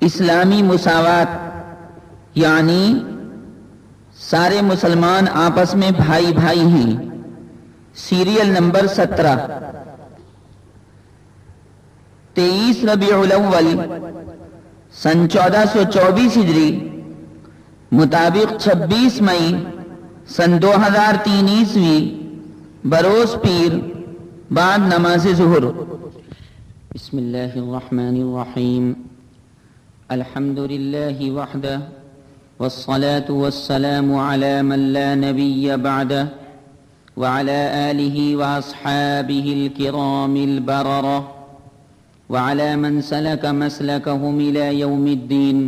اسلامی مساوات یعنی سارے مسلمان آپس میں بھائی بھائی ہیں۔ سیریل نمبر 17، 23 ربیع الاول سن 1424 ہجری مطابق 26 مئی سن 2003 عیسوی بروز پیر بعد نماز ظہر۔ بسم اللہ الرحمن الرحیم، الحمد للہ وحدہ والصلاة والسلام على من لا نبی بعدہ وعلى آلہ واصحابہ الکرام البررہ وعلى من سلك مسلكهم إلى يوم الدين،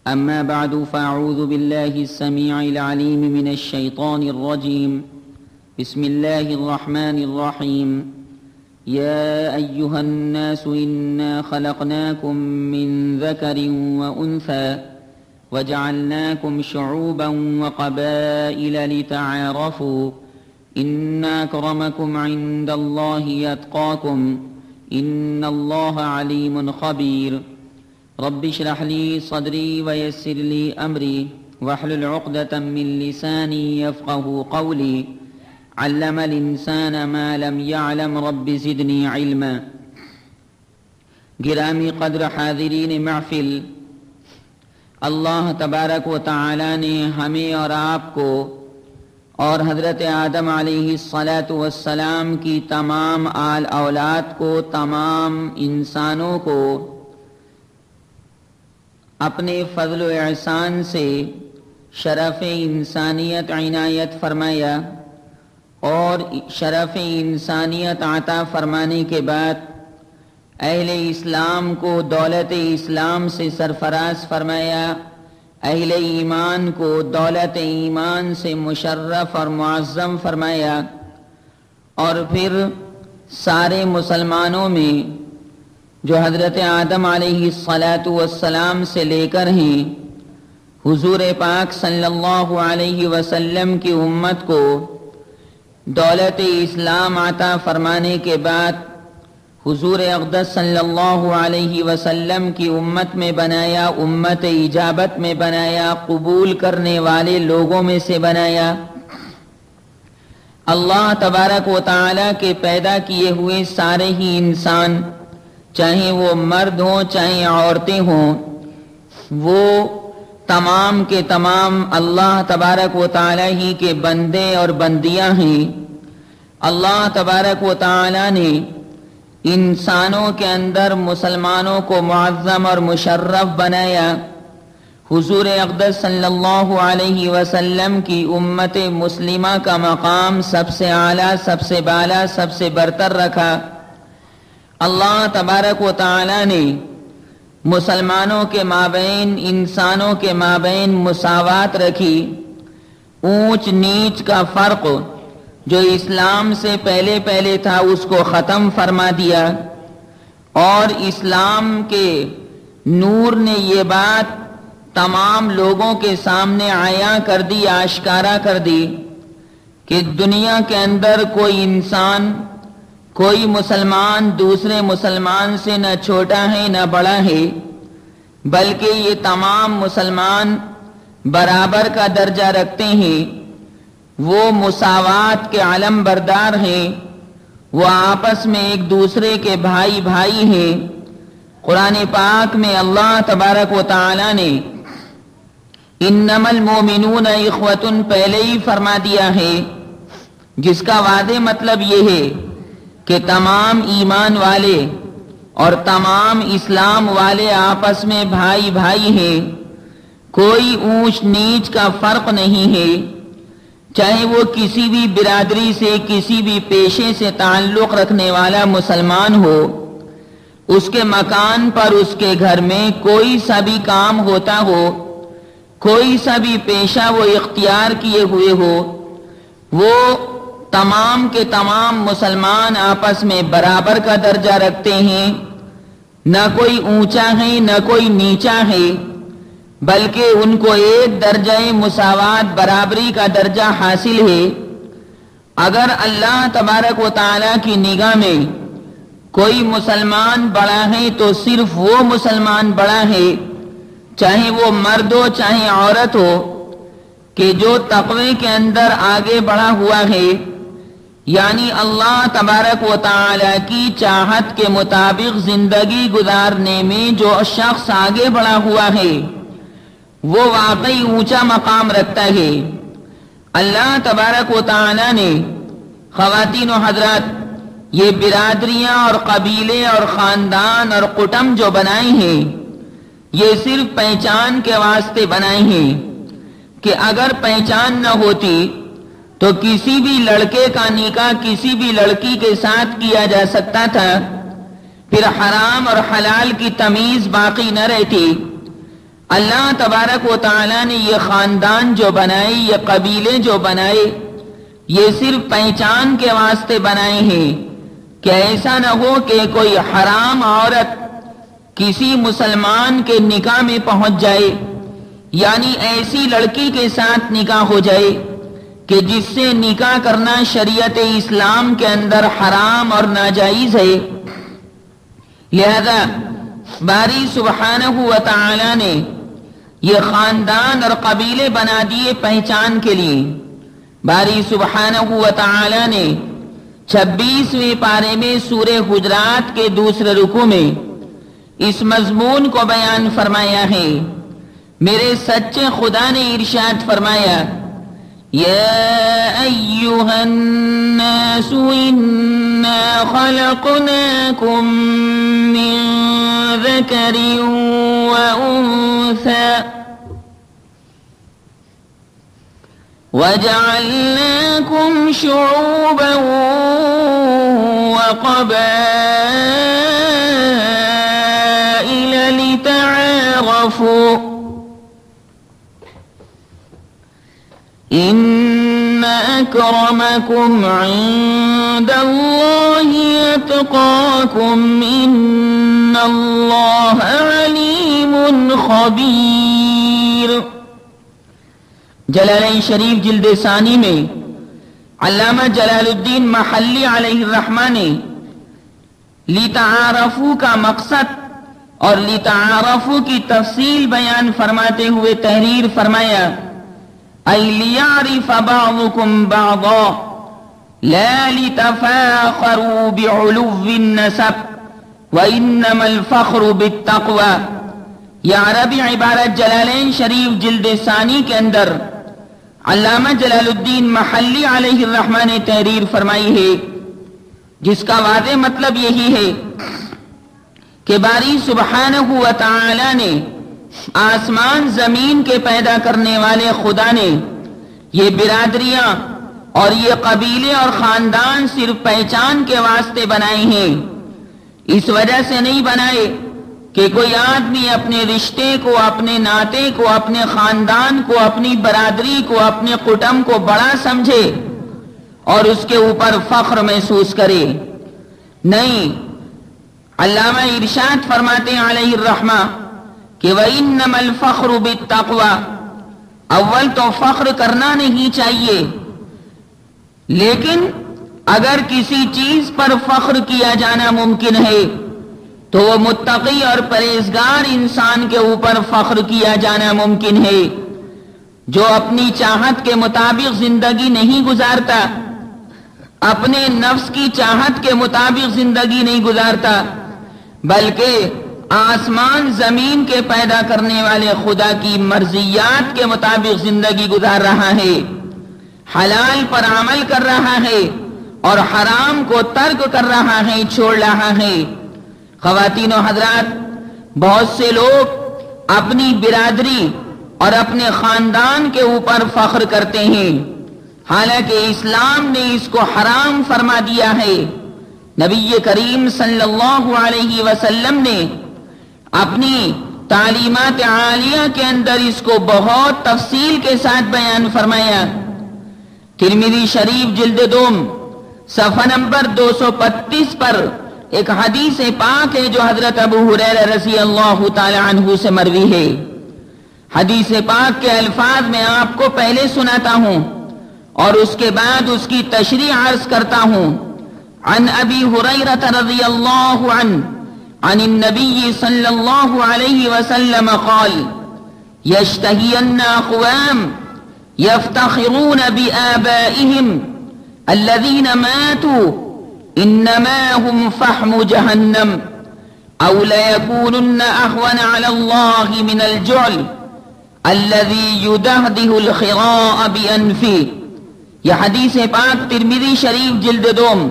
أما بعد فأعوذ بالله السميع العليم من الشيطان الرجيم، بسم الله الرحمن الرحيم، يا أيها الناس إنا خلقناكم من ذكر وأنثى وجعلناكم شعوبا وقبائل لتعارفوا إن أكرمكم عند الله يتقاكم إن الله عليم خبير، رب اشرح لي صدري ويسر لي أمري واحلل عقدة من لساني يفقهوا قولي، علم الإنسان ما لم يعلم رب زدني علما۔ گرامی قدر حاضرین محفل، اللہ تبارک و تعالی نے ہمیں اور آپ کو اور حضرت آدم علیہ السلام کی تمام آل اولاد کو، تمام انسانوں کو اپنے فضل و احسان سے شرف انسانیت عنایت فرمایا، اور شرف انسانیت عطا فرمانے کے بعد اہل اسلام کو دولت اسلام سے سرفراز فرمایا، اہل ایمان کو دولت ایمان سے مشرف اور معظم فرمایا، اور پھر سارے مسلمانوں میں جو حضرت آدم علیہ السلام سے لے کر ہیں حضور پاک صلی اللہ علیہ وسلم کی امت کو دولت اسلام عطا فرمانے کے بعد حضور اقدس صلی اللہ علیہ وسلم کی امت میں بنایا، امت اجابت میں بنایا، قبول کرنے والے لوگوں میں سے بنایا۔ اللہ تبارک و تعالی کے پیدا کیے ہوئے سارے ہی انسان، چاہے وہ مرد ہوں چاہے عورتیں ہوں، وہ تمام کے تمام اللہ تبارک و تعالی ہی کے بندے اور بندیاں ہیں۔ اللہ تبارک و تعالی نے انسانوں کے اندر مسلمانوں کو معظم اور مشرف بنایا۔ حضور اقدس صلی اللہ علیہ وسلم کی امت مسلمہ کا مقام سب سے اعلیٰ، سب سے بالا، سب سے برتر رکھا۔ اللہ تبارک و تعالی نے مسلمانوں کے مابین، انسانوں کے مابین مساوات رکھی، اونچ نیچ کا فرق جو اسلام سے پہلے تھا اس کو ختم فرما دیا، اور اسلام کے نور نے یہ بات تمام لوگوں کے سامنے عیاں کر دی، آشکارا کر دی کہ دنیا کے اندر کوئی انسان، کوئی مسلمان دوسرے مسلمان سے نہ چھوٹا ہے نہ بڑا ہے، بلکہ یہ تمام مسلمان برابر کا درجہ رکھتے ہیں، وہ مساوات کے علم بردار ہیں، وہ آپس میں ایک دوسرے کے بھائی بھائی ہیں۔ قرآن پاک میں اللہ تبارک و تعالی نے انما المؤمنون اخوۃ پہلے ہی فرما دیا ہے، جس کا واضح مطلب یہ ہے کہ تمام ایمان والے اور تمام اسلام والے آپس میں بھائی بھائی ہیں، کوئی اونچ نیچ کا فرق نہیں ہے، چاہے وہ کسی بھی برادری سے، کسی بھی پیشے سے تعلق رکھنے والا مسلمان ہو، اس کے مکان پر، اس کے گھر میں کوئی سا بھی کام ہوتا ہو، کوئی سا بھی پیشہ وہ اختیار کیے ہوئے ہو، وہ تمام کے تمام مسلمان آپس میں برابر کا درجہ رکھتے ہیں، نہ کوئی اونچا ہے نہ کوئی نیچا ہے، بلکہ ان کو ایک درجہ مساوات، برابری کا درجہ حاصل ہے۔ اگر اللہ تبارک و تعالی کی نگاہ میں کوئی مسلمان بڑا ہے تو صرف وہ مسلمان بڑا ہے، چاہے وہ مرد ہو چاہے عورت ہو، کہ جو تقوی کے اندر آگے بڑھا ہوا ہے، یعنی اللہ تبارک و تعالی کی چاہت کے مطابق زندگی گزارنے میں جو شخص آگے بڑھا ہوا ہے وہ واقعی اونچا مقام رکھتا ہے۔ اللہ تبارک و تعالی نے خواتین و حضرات یہ برادریاں اور قبیلے اور خاندان اور کٹمب جو بنائے ہیں، یہ صرف پہچان کے واسطے بنائے ہیں کہ اگر پہچان نہ ہوتی تو کسی بھی لڑکے کا نکاح کسی بھی لڑکی کے ساتھ کیا جا سکتا تھا، پھر حرام اور حلال کی تمیز باقی نہ رہتی۔ اللہ تبارک و تعالی نے یہ خاندان جو بنائے، یہ قبیلے جو بنائے، یہ صرف پہچان کے واسطے بنائے ہیں کہ ایسا نہ ہو کہ کوئی حرام عورت کسی مسلمان کے نکاح میں پہنچ جائے، یعنی ایسی لڑکی کے ساتھ نکاح ہو جائے کہ جس سے نکاح کرنا شریعت اسلام کے اندر حرام اور ناجائز ہے۔ لہذا باری سبحانہ و تعالی نے یہ خاندان اور قبیلے بنا دیے پہچان کے لیے۔ باری سبحانہ و تعالی نے 26ویں پارے میں سورہ حجرات کے دوسرے رکوع میں اس مضمون کو بیان فرمایا ہے۔ میرے سچے خدا نے ارشاد فرمایا، یا ایھا الناس انا خلقناکم من ذکر وانثى وجعلناكم شعوبا وقبائل لتعارفوا ان اکرمکم عند اللہ اتقاکم ان اللہ علیم خبیر۔ جلالین شریف جلد ثانی میں علامہ جلال الدین محلی علیہ الرحمہ نے لتعارفوا کا مقصد اور لتعارفوا کی تفصیل بیان فرماتے ہوئے تحریر فرمایا، ای لیعرف بعضکم بعضا لا لتفاخروا بعلو النسب وانما الفخر بالتقوی۔ یہ عربی عبارت جلالین شریف جلد ثانی کے اندر علامہ جلال الدین محلی علیہ الرحمہ نے تحریر فرمائی ہے، جس کا واضح مطلب یہی ہے کہ باری سبحانہ و تعالی نے آسمان زمین کے پیدا کرنے والے خدا نے یہ برادریاں اور یہ قبیلے اور خاندان صرف پہچان کے واسطے بنائے ہیں۔ اس وجہ سے نہیں بنائے کہ کوئی آدمی اپنے رشتے کو، اپنے ناطے کو، اپنے خاندان کو، اپنی برادری کو، اپنے کٹم کو بڑا سمجھے اور اس کے اوپر فخر محسوس کرے، نہیں۔ علامہ ارشاد فرماتے ہیں علیہ الرحمہ کہ وَإِنَّمَا الْفَخْرُ بِالتَّقْوَى، اول تو فخر کرنا نہیں چاہیے، لیکن اگر کسی چیز پر فخر کیا جانا ممکن ہے تو وہ متقی اور پرہیزگار انسان کے اوپر فخر کیا جانا ممکن ہے، جو اپنی چاہت کے مطابق زندگی نہیں گزارتا، اپنے نفس کی چاہت کے مطابق زندگی نہیں گزارتا، بلکہ آسمان زمین کے پیدا کرنے والے خدا کی مرضیات کے مطابق زندگی گزار رہا ہے، حلال پر عمل کر رہا ہے اور حرام کو ترک کر رہا ہے، چھوڑ رہا ہے۔ خواتین و حضرات، بہت سے لوگ اپنی برادری اور اپنے خاندان کے اوپر فخر کرتے ہیں، حالانکہ اسلام نے اس کو حرام فرما دیا ہے۔ نبی کریم صلی اللہ علیہ وسلم نے اپنی تعلیمات عالیہ کے اندر اس کو بہت تفصیل کے ساتھ بیان فرمایا۔ ترمذی شریف جلد دوم صفحہ نمبر 235 پر ایک حدیث پاک ہے جو حضرت ابو ہریرہ رضی اللہ تعالی عنہ سے مروی ہے۔ حدیث پاک کے الفاظ میں آپ کو پہلے سناتا ہوں اور اس کے بعد اس کی تشریح عرض کرتا ہوں۔ عن ابی ہریرہ رضی اللہ عنہ عن النبی صلی اللہ علیہ وسلم قال يشتهين أقوام يفتخرون بآبائهم الذين ماتوا إنما هم فحم جهنم أو ليكونن أهون على الله من الجعل الذي يدهده الخراء بأنفه. یہ حدیث پاک ترمذی شریف جلد دوم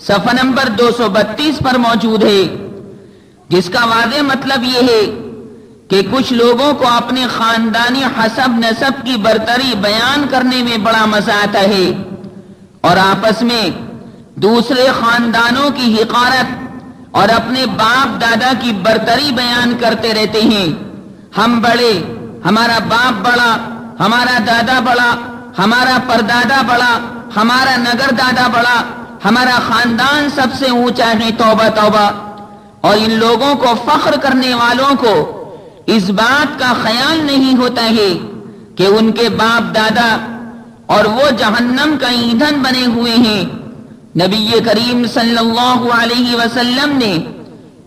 صفحہ نمبر 232 پر موجود ہے، جس کا واضح مطلب یہ ہے کہ کچھ لوگوں کو اپنے خاندانی حسب نسب کی برتری بیان کرنے میں بڑا مزہ آتا ہے اور آپس میں دوسرے خاندانوں کی حقارت اور اپنے باپ دادا کی برتری بیان کرتے رہتے ہیں. ہم بڑے، ہمارا باپ بڑا، ہمارا دادا بڑا، ہمارا پردادا بڑا، ہمارا نگر دادا بڑا، ہمارا خاندان سب سے اونچا ہے. توبہ توبہ. اور ان لوگوں کو فخر کرنے والوں کو اس بات کا خیال نہیں ہوتا ہے کہ ان کے باپ دادا اور وہ جہنم کا ایندھن بنے ہوئے ہیں. نبی کریم صلی اللہ علیہ وسلم نے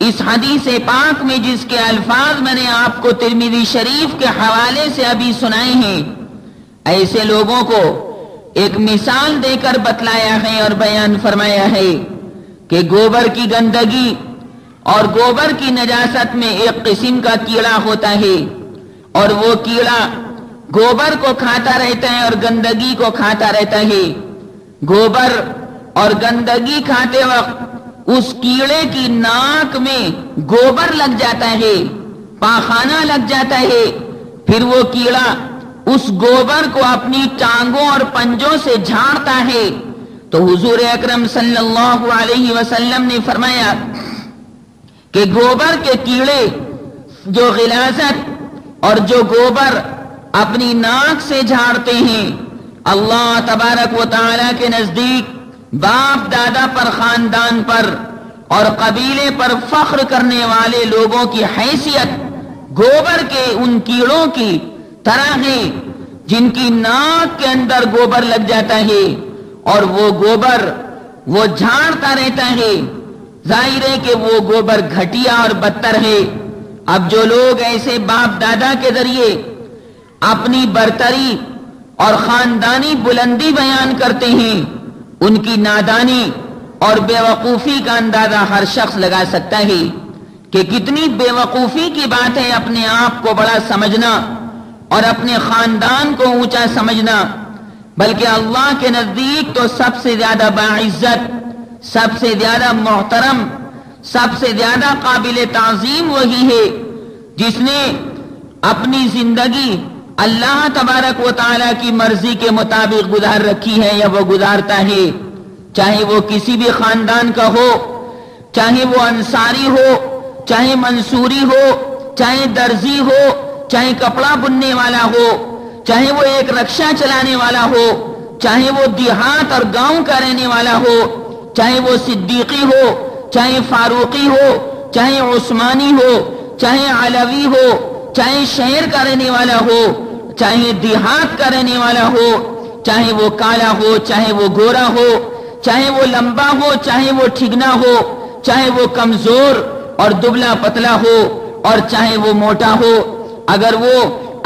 اس حدیث پاک میں جس کے الفاظ میں نے آپ کو ترمذی شریف کے حوالے سے ابھی سنائے ہیں، ایسے لوگوں کو ایک مثال دے کر بتلایا ہے اور بیان فرمایا ہے کہ گوبر کی گندگی اور گوبر کی نجاست میں ایک قسم کا کیڑا ہوتا ہے، اور وہ کیڑا گوبر کو کھاتا رہتا ہے اور گندگی کو کھاتا رہتا ہے. گوبر اور گندگی کھاتے وقت اس کیڑے کی ناک میں گوبر لگ جاتا ہے، پاخانہ لگ جاتا ہے. پھر وہ کیڑا اس گوبر کو اپنی ٹانگوں اور پنجوں سے جھاڑتا ہے. تو حضور اکرم صلی اللہ علیہ وسلم نے فرمایا کہ گوبر کے کیڑے جو غلاظت اور جو گوبر اپنی ناک سے جھاڑتے ہیں، اللہ تبارک و تعالی کے نزدیک باپ دادا پر، خاندان پر اور قبیلے پر فخر کرنے والے لوگوں کی حیثیت گوبر کے ان کیڑوں کی طرح ہے جن کی ناک کے اندر گوبر لگ جاتا ہے اور وہ گوبر وہ جھاڑتا رہتا ہے. ظاہر ہے کہ وہ گوبر گھٹیا اور بدتر ہے. اب جو لوگ ایسے باپ دادا کے ذریعے اپنی برتری اور خاندانی بلندی بیان کرتے ہیں، ان کی نادانی اور بے وقوفی کا اندازہ ہر شخص لگا سکتا ہے کہ کتنی بے وقوفی کی بات ہے اپنے آپ کو بڑا سمجھنا اور اپنے خاندان کو اونچا سمجھنا. بلکہ اللہ کے نزدیک تو سب سے زیادہ باعزت، سب سے زیادہ محترم، سب سے زیادہ قابل تعظیم وہی ہے جس نے اپنی زندگی اللہ تبارک و تعالی کی مرضی کے مطابق گزار رکھی ہے یا وہ گزارتا ہے. چاہے وہ کسی بھی خاندان کا ہو، چاہے وہ انصاری ہو، چاہے منصوری ہو، چاہے درزی ہو، چاہے کپڑا بننے والا ہو، چاہے وہ ایک رکشہ چلانے والا ہو، چاہے وہ دیہات اور گاؤں کا رہنے والا ہو، چاہے وہ صدیقی ہو، چاہے فاروقی ہو، چاہے عثمانی ہو، چاہے علوی ہو، چاہے شہر کا رہنے والا ہو، چاہے دیہات کا رہنے والا ہو، چاہے وہ کالا ہو، چاہے وہ گورا ہو، چاہے وہ لمبا ہو، چاہے وہ ٹھگنا ہو، چاہے وہ کمزور اور دبلا پتلا ہو اور چاہے وہ موٹا ہو، اگر وہ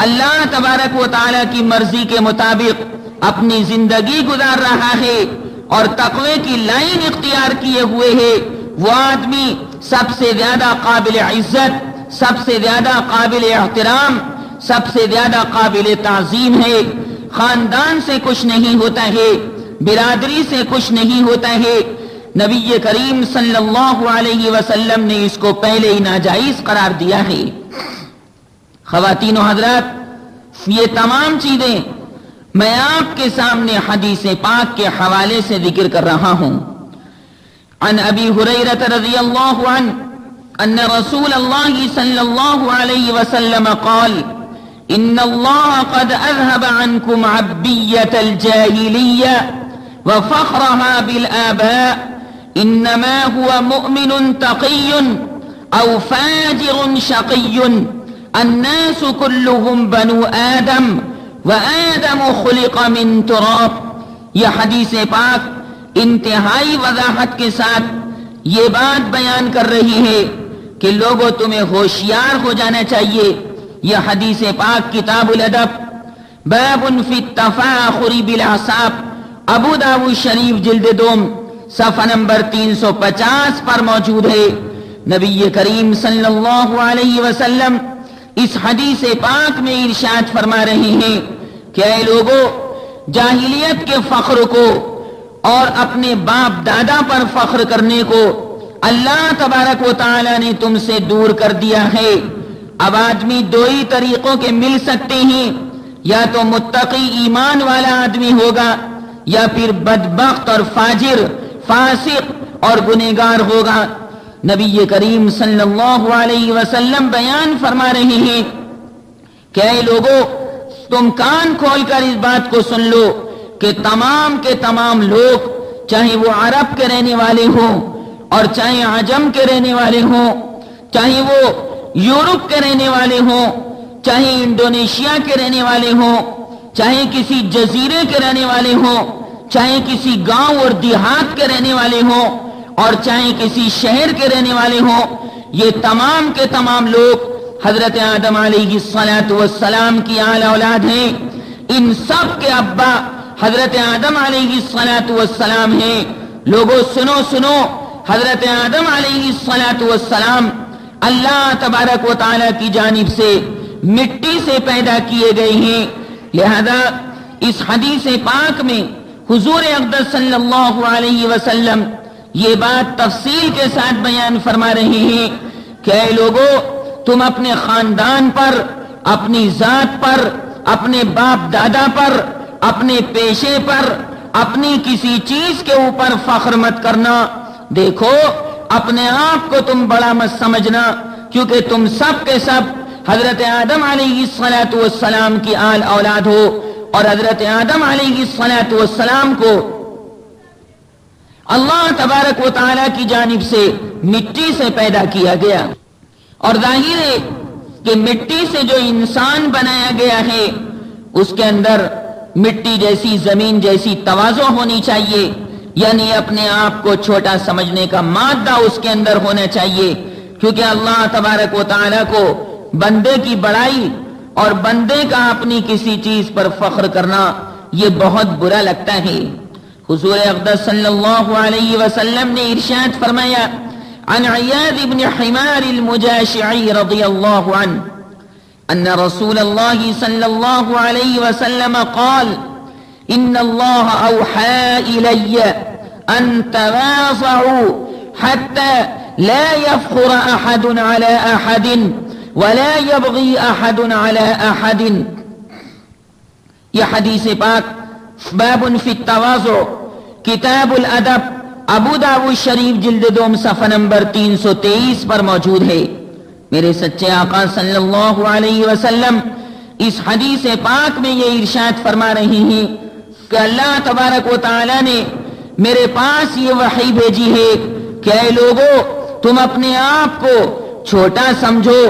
اللہ تبارک و تعالی کی مرضی کے مطابق اپنی زندگی گزار رہا ہے اور تقوی کی لائن اختیار کیے ہوئے ہے، وہ آدمی سب سے زیادہ قابل عزت، سب سے زیادہ قابل احترام، سب سے زیادہ قابل تعظیم ہے. خاندان سے کچھ نہیں ہوتا ہے، برادری سے کچھ نہیں ہوتا ہے. نبی کریم صلی اللہ علیہ وسلم نے اس کو پہلے ہی ناجائز قرار دیا ہے. خواتین و حضرات، یہ تمام چیزیں میں آپ کے سامنے حدیث پاک کے حوالے سے ذکر کر رہا ہوں. عن ابی ہریرہ رضی اللہ عنہ ان رسول اللہ صلی اللہ علیہ وسلم قال ان اللہ قد اذهب عنكم عبیۃ الجاہلیہ وفخرها بالآباء انما هو مؤمن تقی او فاجر شقی الناس كلهم بنو آدم وآدم خلق من تراب. یہ حدیث پاک انتہائی وضاحت کے ساتھ یہ بات بیان کر رہی ہے کہ لوگوں تمہیں ہوشیار ہو جانا چاہیے. یہ حدیث پاک کتاب الادب باب فی التفاخر بالاعصاب ابو داؤد شریف جلد دوم صفحہ نمبر 350 پر موجود ہے. نبی کریم صلی اللہ علیہ وسلم اس حدیث پاک میں ارشاد فرما رہے ہیں کہ اے لوگوں، جاہلیت کے فخر کو اور اپنے باپ دادا پر فخر کرنے کو اللہ تبارک و تعالی نے تم سے دور کر دیا ہے. اب آدمی دو ہی طریقوں کے مل سکتے ہیں، یا تو متقی ایمان والا آدمی ہوگا یا پھر بدبخت اور فاجر فاسق اور گنہگار ہوگا. نبی کریم صلی اللہ علیہ وسلم بیان فرما رہے ہیں کہ اے لوگوں، تم کان کھول کر اس بات کو سن لو کہ تمام کے تمام لوگ، چاہے وہ عرب کے رہنے والے ہوں اور چاہے عجم کے رہنے والے ہوں، چاہے وہ یورپ کے رہنے والے ہوں، چاہے انڈونیشیا کے رہنے والے ہوں، چاہے کسی جزیرے کے رہنے والے ہوں، چاہے کسی گاؤں اور دیہات کے رہنے والے ہوں، اور چاہے کسی شہر کے رہنے والے ہوں، یہ تمام کے تمام لوگ حضرت آدم علیہ السلام کی آل اولاد ہیں. ان سب کے ابا حضرت آدم علیہ السلام ہیں. لوگوں سنو سنو، حضرت آدم علیہ السلام اللہ تبارک و تعالی کی جانب سے مٹی سے پیدا کیے گئے ہیں. لہذا اس حدیث پاک میں حضور اقدس صلی اللہ علیہ وسلم یہ بات تفصیل کے ساتھ بیان فرما رہے ہیں کہ اے لوگوں، تم اپنے خاندان پر، اپنی ذات پر، اپنے باپ دادا پر، اپنے پیشے پر، اپنی کسی چیز کے اوپر فخر مت کرنا. دیکھو، اپنے آپ کو تم بڑا مت سمجھنا، کیونکہ تم سب کے سب حضرت آدم علیہ السلام کی آل اولاد ہو، اور حضرت آدم علیہ السلام کو اللہ تبارک و تعالی کی جانب سے مٹی سے پیدا کیا گیا. اور ظاہر ہے کہ مٹی سے جو انسان بنایا گیا ہے اس کے اندر مٹی جیسی، زمین جیسی تواضع ہونی چاہیے، یعنی اپنے آپ کو چھوٹا سمجھنے کا مادہ اس کے اندر ہونا چاہیے. کیونکہ اللہ تبارک و تعالی کو بندے کی بڑائی اور بندے کا اپنی کسی چیز پر فخر کرنا یہ بہت برا لگتا ہے. حضور اقدس صلی اللہ علیہ وسلم نے ارشاد فرمایا عن عیاض بن حمار المجاشعی رضی اللہ عنہ ان رسول اللہ صلی اللہ علیہ وسلم قال ان اللہ اوحى الی ان تواضعوا حتى لا يفخر احد على احد ولا يبغي احد على احد. یہ حدیث پاک باب فی التواضع کتاب الادب ابو داؤد شریف جلد دوم صفحہ نمبر 323 پر موجود ہے. میرے سچے آقا صلی اللہ علیہ وسلم اس حدیث پاک میں یہ ارشاد فرما رہے ہیں کہ اللہ تبارک و تعالی نے میرے پاس یہ وحی بھیجی ہے کہ اے لوگوں، تم اپنے آپ کو چھوٹا سمجھو،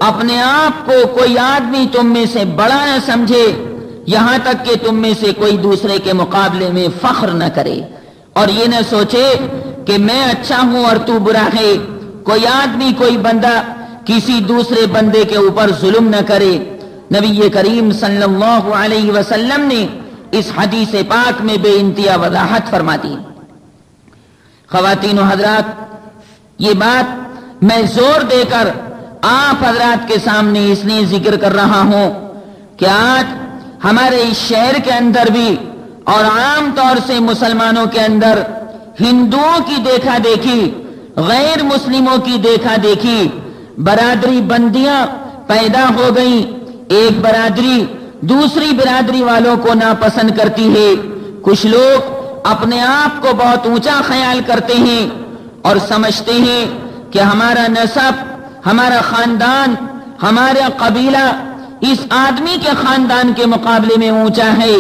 اپنے آپ کو کوئی آدمی تم میں سے بڑا نہ سمجھے، یہاں تک کہ تم میں سے کوئی دوسرے کے مقابلے میں فخر نہ کرے، اور یہ نہ سوچے کہ میں اچھا ہوں اور تو برا ہے. کوئی آدمی، کوئی بندہ کسی دوسرے بندے کے اوپر ظلم نہ کرے. نبی کریم صلی اللہ علیہ وسلم نے اس حدیث پاک میں بے انتہا وضاحت فرما دی. خواتین و حضرات، یہ بات میں زور دے کر آپ حضرات کے سامنے اس لیے ذکر کر رہا ہوں کہ آج ہمارے اس شہر کے اندر بھی اور عام طور سے مسلمانوں کے اندر ہندوؤں کی دیکھا دیکھی، غیر مسلموں کی دیکھا دیکھی، برادری بندیاں پیدا ہو گئیں. ایک برادری دوسری برادری والوں کو ناپسند کرتی ہے. کچھ لوگ اپنے آپ کو بہت اونچا خیال کرتے ہیں اور سمجھتے ہیں کہ ہمارا نسب، ہمارا خاندان، ہمارا قبیلہ اس آدمی کے خاندان کے مقابلے میں اونچا ہے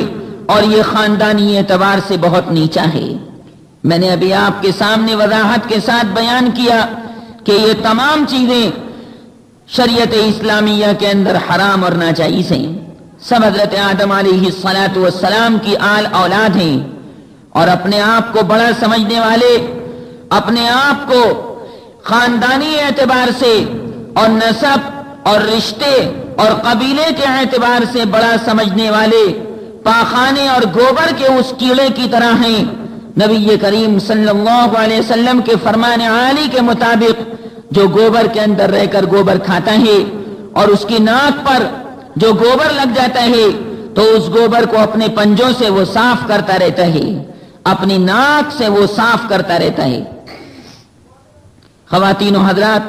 اور یہ خاندانی اعتبار سے بہت نیچا ہے. میں نے ابھی آپ کے سامنے وضاحت کے ساتھ بیان کیا کہ یہ تمام چیزیں شریعت اسلامیہ کے اندر حرام اور ناجائز ہیں. سب حضرت آدم علیہ السلام کی آل اولاد ہیں. اور اپنے آپ کو بڑا سمجھنے والے، اپنے آپ کو خاندانی اعتبار سے اور نسب اور رشتے اور قبیلے کے اعتبار سے بڑا سمجھنے والے پاخانے اور گوبر کے اس کیڑے کی طرح ہیں۔ نبی کریم صلی اللہ علیہ وسلم کے فرمان عالی کے مطابق جو گوبر کے اندر رہ کر گوبر کھاتا ہے اور اس کی ناک پر جو گوبر لگ جاتا ہے تو اس گوبر کو اپنے پنجوں سے وہ صاف کرتا رہتا ہے، اپنی ناک سے وہ صاف کرتا رہتا ہے۔ خواتین و حضرات،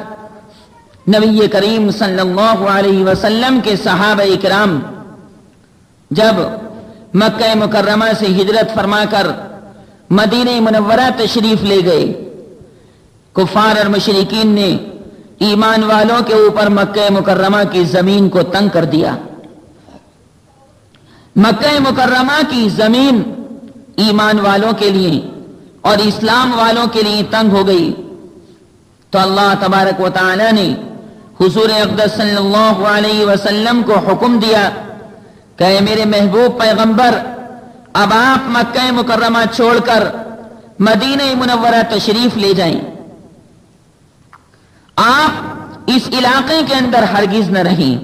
نبی کریم صلی اللہ علیہ وسلم کے صحابہ کرام جب مکہ مکرمہ سے ہجرت فرما کر مدینہ منورہ تشریف لے گئے، کفار اور مشرکین نے ایمان والوں کے اوپر مکہ مکرمہ کی زمین کو تنگ کر دیا۔ مکہ مکرمہ کی زمین ایمان والوں کے لیے اور اسلام والوں کے لیے تنگ ہو گئی، تو اللہ تبارک و تعالی نے حضور اقدس صلی اللہ علیہ وسلم کو حکم دیا کہ اے میرے محبوب پیغمبر، اب آپ مکہ مکرمہ چھوڑ کر مدینہ منورہ تشریف لے جائیں، آپ اس علاقے کے اندر ہرگز نہ رہیں،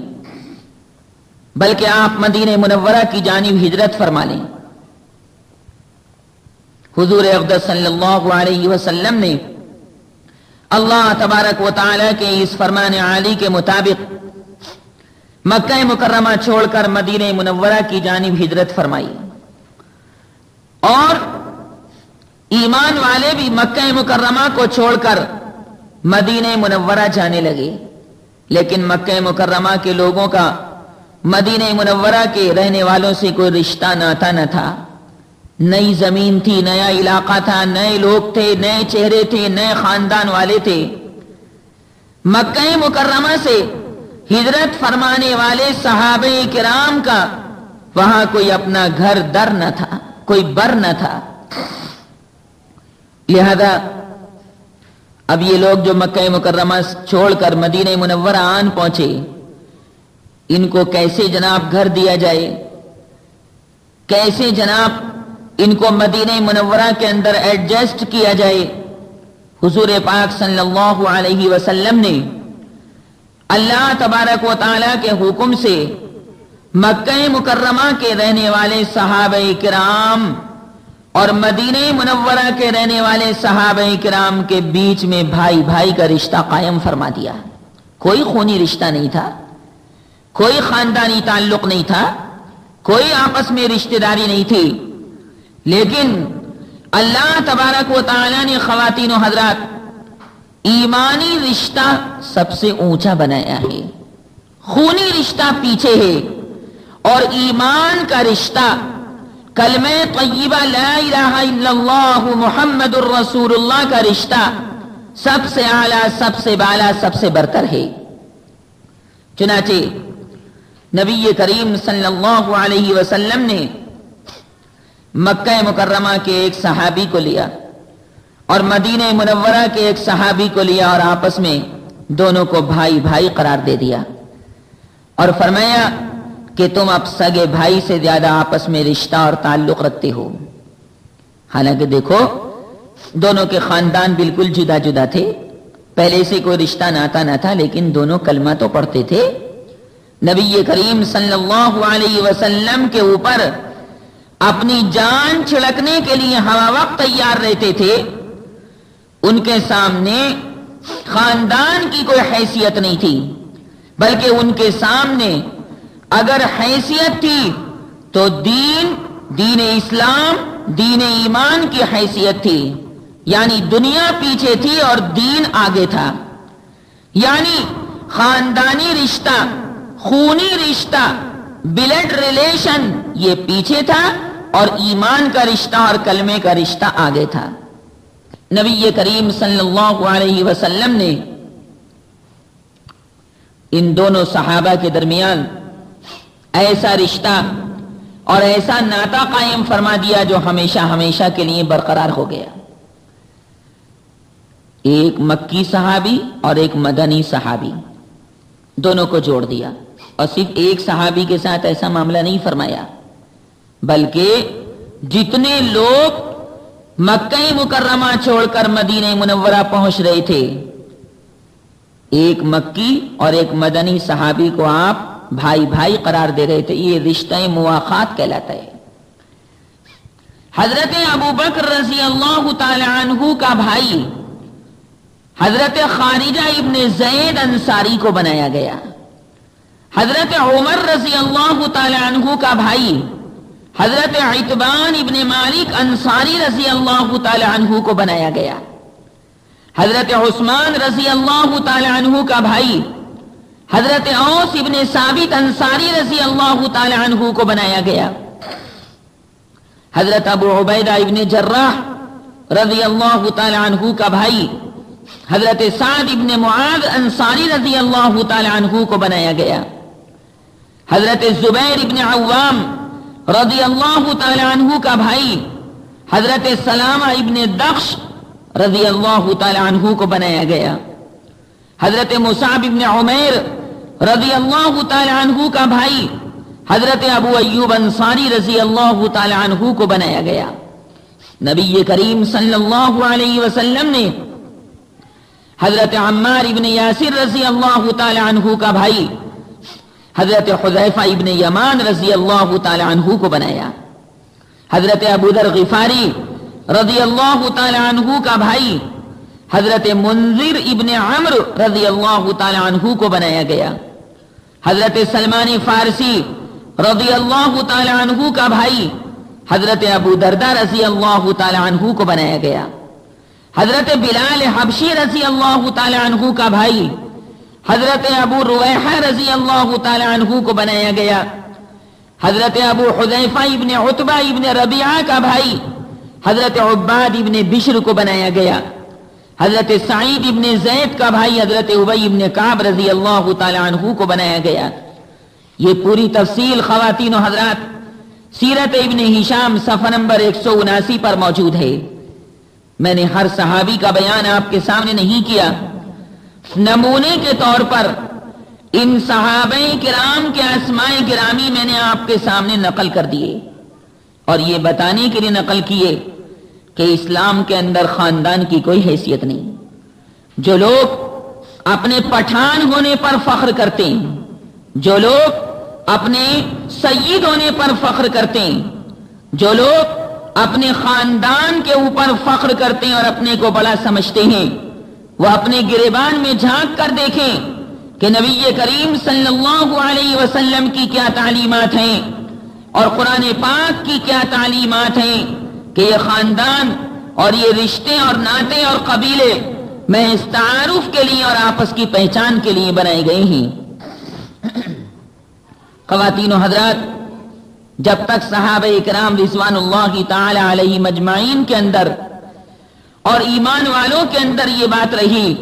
بلکہ آپ مدینہ منورہ کی جانب ہجرت فرما لیں۔ حضور اقدس صلی اللہ علیہ وسلم نے اللہ تبارک و تعالی کے اس فرمان عالی کے مطابق مکہ مکرمہ چھوڑ کر مدینہ منورہ کی جانب ہجرت فرمائی، اور ایمان والے بھی مکہ مکرمہ کو چھوڑ کر مدینہ منورہ جانے لگے، لیکن مکہ مکرمہ کے لوگوں کا مدینہ منورہ کے رہنے والوں سے کوئی رشتہ ناتا نہ تھا۔ نئی زمین تھی، نیا علاقہ تھا، نئے لوگ تھے، نئے چہرے تھے، نئے خاندان والے تھے۔ مکہ مکرمہ سے ہجرت فرمانے والے صحابہ کرام کا وہاں کوئی اپنا گھر در نہ تھا، کوئی بر نہ تھا، لہذا اب یہ لوگ جو مکہ مکرمہ چھوڑ کر مدینہ منورہ آن پہنچے، ان کو کیسے جناب گھر دیا جائے، کیسے جناب ان کو مدینہ منورہ کے اندر ایڈجسٹ کیا جائے۔ حضور پاک صلی اللہ علیہ وسلم نے اللہ تبارک و تعالیٰ کے حکم سے مکہ مکرمہ کے رہنے والے صحابہ کرام اور مدینہ منورہ کے رہنے والے صحابہ کرام کے بیچ میں بھائی بھائی کا رشتہ قائم فرما دیا۔ کوئی خونی رشتہ نہیں تھا، کوئی خاندانی تعلق نہیں تھا، کوئی آپس میں رشتہ داری نہیں تھی، لیکن اللہ تبارک و تعالیٰ نے خواتین و حضرات ایمانی رشتہ سب سے اونچا بنایا ہے، خونی رشتہ پیچھے ہے، اور ایمان کا رشتہ کلمہ طیبہ لا الہ الا اللہ محمد الرسول اللہ کا رشتہ سب سے اعلیٰ، سب سے بالا، سب سے برتر ہے۔ چنانچہ نبی کریم صلی اللہ علیہ وسلم نے مکہ مکرمہ کے ایک صحابی کو لیا اور مدینہ منورہ کے ایک صحابی کو لیا، اور آپس میں دونوں کو بھائی بھائی قرار دے دیا، اور فرمایا کہ تم اب سگے بھائی سے زیادہ آپس میں رشتہ اور تعلق رکھتے ہو۔ حالانکہ دیکھو دونوں کے خاندان بالکل جدا جدا تھے، پہلے سے کوئی رشتہ ناتا نہ تھا، لیکن دونوں کلمہ تو پڑھتے تھے، نبی کریم صلی اللہ علیہ وسلم کے اوپر اپنی جان چھڑکنے کے لیے ہوا وقت تیار رہتے تھے۔ ان کے سامنے خاندان کی کوئی حیثیت نہیں تھی، بلکہ ان کے سامنے اگر حیثیت تھی تو دین اسلام، دین ایمان کی حیثیت تھی، یعنی دنیا پیچھے تھی اور دین آگے تھا، یعنی خاندانی رشتہ، خونی رشتہ، بلڈ ریلیشن یہ پیچھے تھا، اور ایمان کا رشتہ اور کلمے کا رشتہ آگے تھا۔ نبی کریم صلی اللہ علیہ وسلم نے ان دونوں صحابہ کے درمیان ایسا رشتہ اور ایسا ناطہ قائم فرما دیا جو ہمیشہ ہمیشہ کے لیے برقرار ہو گیا۔ ایک مکی صحابی اور ایک مدنی صحابی، دونوں کو جوڑ دیا، اور صرف ایک صحابی کے ساتھ ایسا معاملہ نہیں فرمایا، بلکہ جتنے لوگ مکہ مکرمہ چھوڑ کر مدینہ منورہ پہنچ رہے تھے، ایک مکی اور ایک مدنی صحابی کو آپ بھائی بھائی قرار دے رہے تھے. یہ رشتہ مواخات کہلاتا ہے. حضرت ابو بکر رضی اللہ تعالی عنہ کا بھائی حضرت خارجہ ابن زید انصاری کو بنایا گیا. حضرت عمر رضی اللہ تعالی عنہ کا بھائی حضرت عتبان ابن مالک انصاری رضی اللہ تعالی عنہ کو بنایا گیا. حضرت عثمان رضی اللہ تعالی عنہ کا بھائی حضرت اوس ابن ثابت انصاری رضی اللہ تعالی عنہ کو بنایا گیا. حضرت ابو عبیدہ ابن جراح رضی اللہ تعالی عنہ کا بھائی حضرت سعد ابن معاذ انصاری رضی اللہ تعالی عنہ کو بنایا گیا. حضرت زبیر ابن عوام رضی اللہ تعالی عنہ کا بھائی حضرت سلامہ ابن دخش رضی اللہ تعالی عنہ کو بنایا گیا. حضرت مصعب ابن عمیر رضی اللہ تعالی عنہ کا بھائی حضرت ابو ایوب انصاری رضی اللہ تعالی عنہ کو بنایا گیا. نبی کریم صلی اللہ علیہ وسلم نے حضرت عمار ابن یاسر رضی اللہ تعالی عنہ کا بھائی حضرت حذیفہ ابن یمان رضی اللہ تعالی عنہ کو بنایا. حضرت ابو ذر غفاری رضی اللہ تعالی عنہ کا بھائی حضرت منذر ابن عمرو رضی اللہ تعالی عنہ کو بنایا گیا. حضرت سلمان فارسی رضی اللہ تعالی عنہ کا بھائی حضرت ابو دردہ رضی اللہ تعالی عنہ کو بنایا گیا. حضرت بلال حبشی رضی اللہ تعالی عنہ کا بھائی حضرت ابو رویحہ رضی اللہ تعالی عنہ کو بنایا گیا. حضرت ابو حذیفہ ابن عتبہ ابن ربیعہ کا بھائی حضرت عباد ابن بشر کو بنایا گیا. حضرت سعید ابن زید کا بھائی حضرت ابی ابن کعب رضی اللہ تعالی عنہ کو بنایا گیا. یہ پوری تفصیل خواتین و حضرات سیرت ابن ہشام صفحہ نمبر 179 پر موجود ہے. میں نے ہر صحابی کا بیان آپ کے سامنے نہیں کیا. نمونے کے طور پر ان صحابہ کرام کے اسماء گرامی میں نے آپ کے سامنے نقل کر دیے اور یہ بتانے کے لیے نقل کیے کہ اسلام کے اندر خاندان کی کوئی حیثیت نہیں. جو لوگ اپنے پٹھان ہونے پر فخر کرتے ہیں، جو لوگ اپنے سید ہونے پر فخر کرتے ہیں، جو لوگ اپنے خاندان کے اوپر فخر کرتے ہیں اور اپنے کو بڑا سمجھتے ہیں، وہ اپنے گریبان میں جھانک کر دیکھیں کہ نبی کریم صلی اللہ علیہ وسلم کی کیا تعلیمات ہیں اور قرآن پاک کی کیا تعلیمات ہیں کہ یہ خاندان اور یہ رشتے اور ناطے اور قبیلے محض تعارف کے لیے اور آپس کی پہچان کے لیے بنائے گئے ہیں. خواتین و حضرات، جب تک صحابہ اکرام رضوان اللہ تعالی علیہ مجمعین کے اندر اور ایمان والوں کے اندر یہ بات رہی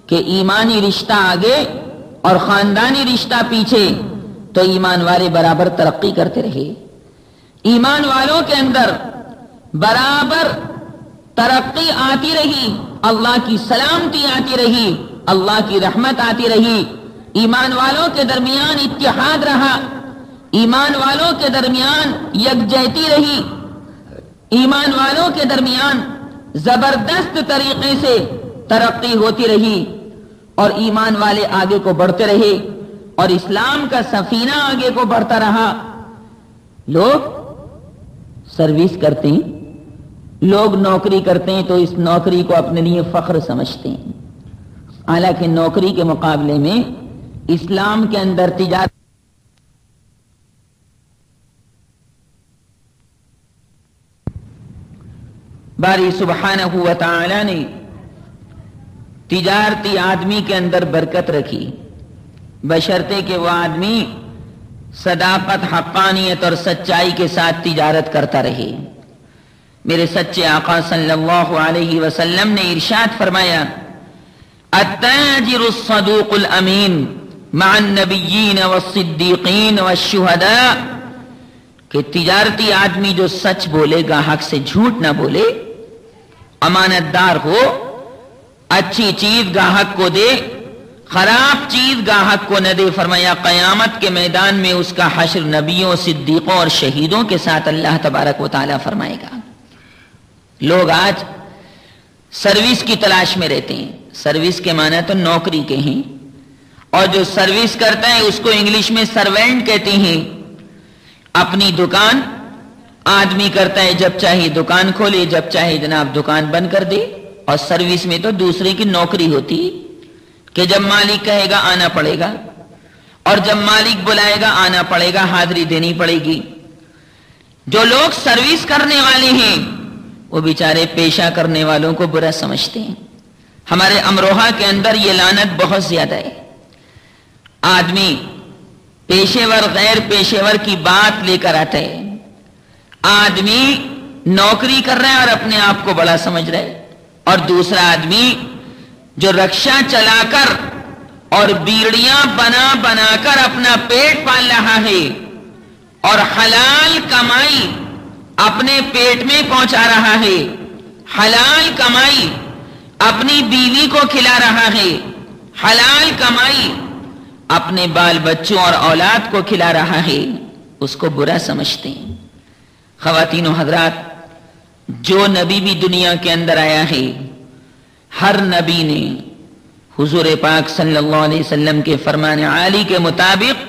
کہ ایمانی رشتہ آگے اور خاندانی رشتہ پیچھے، تو ایمان والے برابر ترقی کرتے رہے. ایمان والوں کے اندر برابر ترقی آتی رہی، اللہ کی سلامتی آتی رہی، اللہ کی رحمت آتی رہی. ایمان والوں کے درمیان اتحاد رہا، ایمان والوں کے درمیان یکجہتی رہی، ایمان والوں کے درمیان زبردست طریقے سے ترقی ہوتی رہی اور ایمان والے آگے کو بڑھتے رہے اور اسلام کا سفینہ آگے کو بڑھتا رہا. لوگ سروس کرتے ہیں، لوگ نوکری کرتے ہیں تو اس نوکری کو اپنے لیے فخر سمجھتے ہیں، حالانکہ نوکری کے مقابلے میں اسلام کے اندر تجارت باری سبحانہ و تعالی نے تجارتی آدمی کے اندر برکت رکھی، بشرطے کہ وہ آدمی صداقت، حقانیت اور سچائی کے ساتھ تجارت کرتا رہے. میرے سچے آقا صلی اللہ علیہ وسلم نے ارشاد فرمایا، التاجر الصدوق الامین مع النبیین والصدیقین والشہداء، کہ تجارتی آدمی جو سچ بولے، گاہک سے جھوٹ نہ بولے، امانت دار ہو، اچھی چیز گاہک کو دے، خراب چیز گاہک کو نہ دے. فرمایا قیامت کے میدان میں اس کا حشر نبیوں، صدیقوں اور شہیدوں کے ساتھ اللہ تبارک و تعالی فرمائے گا. لوگ آج سروس کی تلاش میں رہتے ہیں. سروس کے معنی تو نوکری کے ہیں, اور جو سروس کرتا ہے اس کو انگلش میں سروینٹ کہتے ہیں. اپنی دکان آدمی کرتا ہے, جب چاہے دکان کھولے, جب چاہے جناب دکان بند کر دے. اور سروس میں تو دوسرے کی نوکری ہوتی کہ جب مالک کہے گا آنا پڑے گا, اور جب مالک بلائے گا آنا پڑے گا, حاضری دینی پڑے گی. جو لوگ سروس کرنے والے ہیں وہ بیچارے پیشہ کرنے والوں کو برا سمجھتے ہیں. ہمارے امروہہ کے اندر یہ لعنت بہت زیادہ ہے. آدمی پیشے ور غیر پیشے ور کی بات لے کر آتا ہے. آدمی نوکری کر رہا ہے اور اپنے آپ کو بڑا سمجھ رہا ہے, اور دوسرا آدمی جو رکشہ چلا کر اور بیڑیاں بنا بنا کر اپنا پیٹ پال رہا ہے اور حلال کمائی اپنے پیٹ میں پہنچا رہا ہے, حلال کمائی اپنی بیوی کو کھلا رہا ہے, حلال کمائی اپنے بال بچوں اور اولاد کو کھلا رہا ہے, اس کو برا سمجھتے ہیں. خواتین و حضرات, جو نبی بھی دنیا کے اندر آیا ہے, ہر نبی نے حضور پاک صلی اللہ علیہ وسلم کے فرمان عالی کے مطابق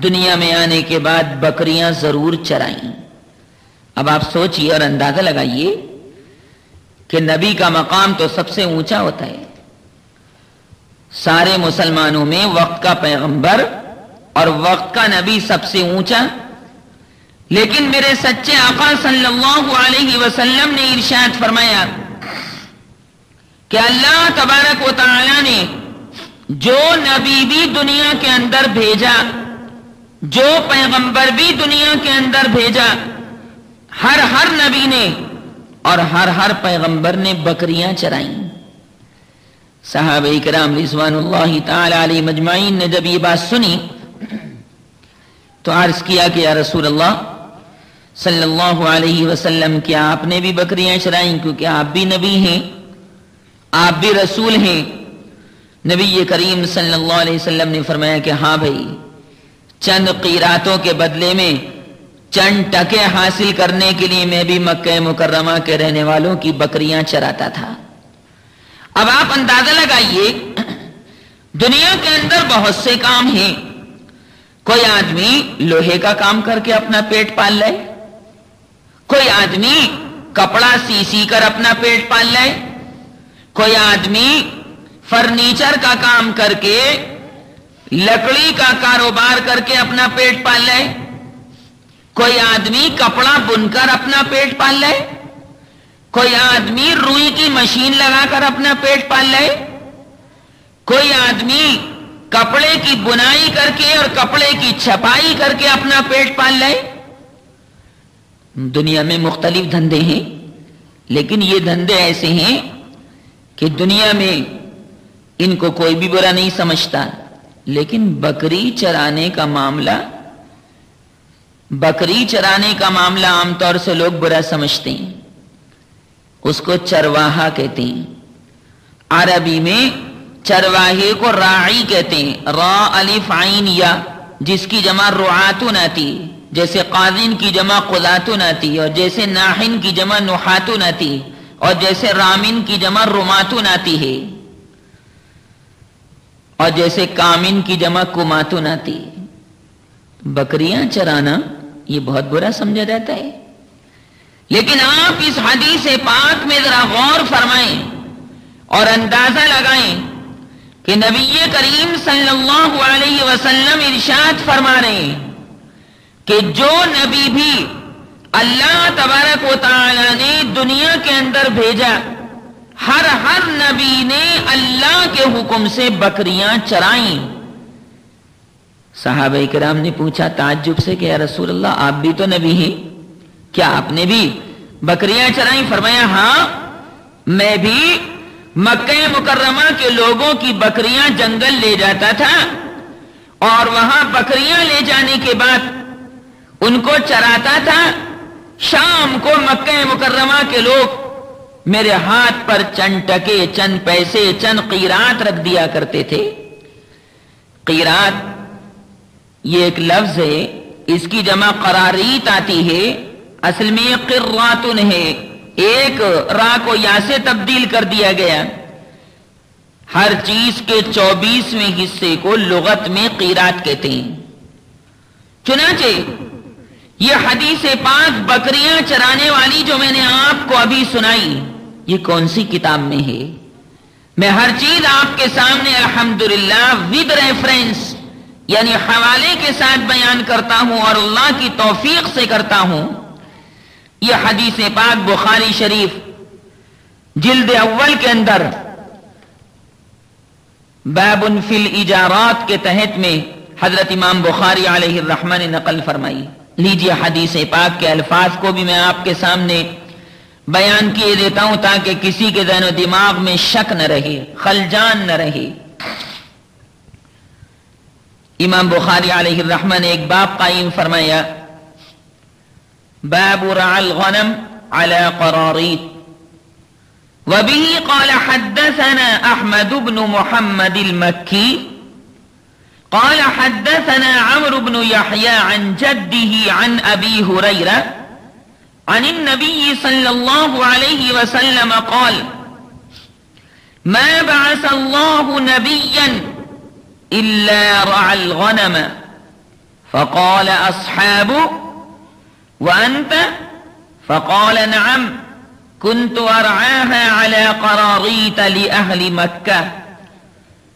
دنیا میں آنے کے بعد بکریاں ضرور چرائیں. اب آپ سوچئے اور اندازہ لگائیے کہ نبی کا مقام تو سب سے اونچا ہوتا ہے. سارے مسلمانوں میں وقت کا پیغمبر اور وقت کا نبی سب سے اونچا, لیکن میرے سچے آقا صلی اللہ علیہ وسلم نے ارشاد فرمایا کہ اللہ تبارک و تعالی نے جو نبی بھی دنیا کے اندر بھیجا, جو پیغمبر بھی دنیا کے اندر بھیجا, ہر نبی نے اور ہر پیغمبر نے بکریاں چرائیں. صحابہ کرام رضوان اللہ تعالی علیہ مجمعین نے جب یہ بات سنی تو عرض کیا کہ یا رسول اللہ صلی اللہ علیہ وسلم, کیا آپ نے بھی بکریاں چرائیں؟ کیونکہ آپ بھی نبی ہیں, آپ بھی رسول ہیں. نبی کریم صلی اللہ علیہ وسلم نے فرمایا کہ ہاں بھائی, چند قیراتوں کے بدلے میں چند ٹکے حاصل کرنے کے لیے میں بھی مکہ مکرمہ کے رہنے والوں کی بکریاں چراتا تھا. اب آپ اندازہ لگائیے, دنیا کے اندر بہت سے کام ہیں. کوئی آدمی لوہے کا کام کر کے اپنا پیٹ پال لائے, کوئی آدمی کپڑا سی کر اپنا پیٹ پال لائے, کوئی آدمی فرنیچر کا کام کر کے لکڑی کا کاروبار کر کے اپنا پیٹ پال لائے, کوئی آدمی کپڑا بن کر اپنا پیٹ پال لائے, کوئی آدمی روئی کی مشین لگا کر اپنا پیٹ پال لائے, کوئی آدمی کپڑے کی بنائی کر کے اور کپڑے کی چھپائی کر کے اپنا پیٹ پال لائے. دنیا میں مختلف دھندے ہیں, لیکن یہ دھندے ایسے ہیں کہ دنیا میں ان کو کوئی بھی برا نہیں سمجھتا. لیکن بکری چرانے کا معاملہ عام طور سے لوگ برا سمجھتے ہیں. اس کو چرواہا کہتے ہیں. عربی میں چرواہے کو راعی کہتے ہیں, را الف عین یا, جس کی جمع رعاتن آتی, جیسے قاضین کی جمع قضاتن آتی, اور جیسے ناحن کی جمع نحاتن آتی, اور جیسے رامن کی جمع رماتن آتی ہے, اور جیسے کامن کی جمع کماتن آتی. بکریاں چرانا یہ بہت برا سمجھا جاتا ہے, لیکن آپ اس حدیث پاک میں ذرا غور فرمائیں اور اندازہ لگائیں کہ نبی کریم صلی اللہ علیہ وسلم ارشاد فرما رہے ہیں کہ جو نبی بھی اللہ تبارک و تعالی نے دنیا کے اندر بھیجا, ہر نبی نے اللہ کے حکم سے بکریاں چرائیں. صحابہ کرام نے پوچھا تعجب سے کہ یا رسول اللہ آپ بھی تو نبی ہیں, کیا آپ نے بھی بکریاں چرائیں؟ فرمایا ہاں, میں بھی مکہ مکرمہ کے لوگوں کی بکریاں جنگل لے جاتا تھا, اور وہاں بکریاں لے جانے کے بعد ان کو چراتا تھا. شام کو مکہ مکرمہ کے لوگ میرے ہاتھ پر چند ٹکے, چند پیسے, چند قیرات رکھ دیا کرتے تھے. قیرات یہ ایک لفظ ہے, اس کی جمع قراریت آتی ہے, اصل میں یہ قراتن ہے. ایک را کو یا سے تبدیل کر دیا گیا. ہر چیز کے 24ویں حصے کو لغت میں قیرات کہتے ہیں. چنانچہ یہ حدیث پاک بکریاں چرانے والی جو میں نے آپ کو ابھی سنائی، یہ کون سی کتاب میں ہے؟ میں ہر چیز آپ کے سامنے الحمدللہ ود ریفرنس یعنی حوالے کے ساتھ بیان کرتا ہوں اور اللہ کی توفیق سے کرتا ہوں. یہ حدیث پاک بخاری شریف جلد اول کے اندر باب فی الاجارات کے تحت میں حضرت امام بخاری علیہ الرحمہ نے نقل فرمائی. لیجئے حدیث پاک کے الفاظ کو بھی میں آپ کے سامنے بیان کیے دیتا ہوں تاکہ کسی کے ذہن و دماغ میں شک نہ رہے، خلجان نہ رہے. امام بخاری علیہ الرحمہ نے ایک باب قائم فرمایا، باب رعى الغنم على قراريط. وبه قال حدثنا أحمد بن محمد المكي قال حدثنا عمرو بن يحيى عن جده عن أبي هريرة عن النبي صلى الله عليه وسلم قال ما بعث الله نبيا إلا رعى الغنم. فقال أصحابه وأنت؟ فقال نعم كنت أرعاها على قراريط لأهل مكة.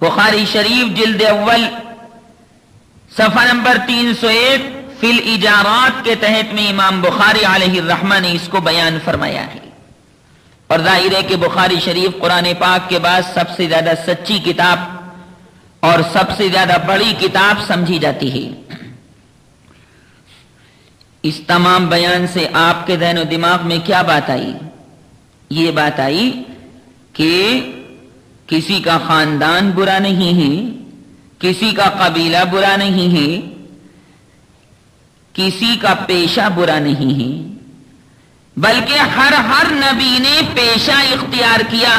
بخاری شریف جلد اول صفحہ نمبر 301 فی الاجارات کے تحت میں امام بخاری علیہ الرحمہ نے اس کو بیان فرمایا ہے. اور ظاہر ہے کہ بخاری شریف قرآن پاک کے بعد سب سے زیادہ سچی کتاب اور سب سے زیادہ بڑی کتاب سمجھی جاتی ہے. اس تمام بیان سے آپ کے ذہن و دماغ میں کیا بات آئی؟ یہ بات آئی کہ کسی کا خاندان برا نہیں ہے، کسی کا قبیلہ برا نہیں ہے، کسی کا پیشہ برا نہیں ہے، بلکہ ہر نبی نے پیشہ اختیار کیا.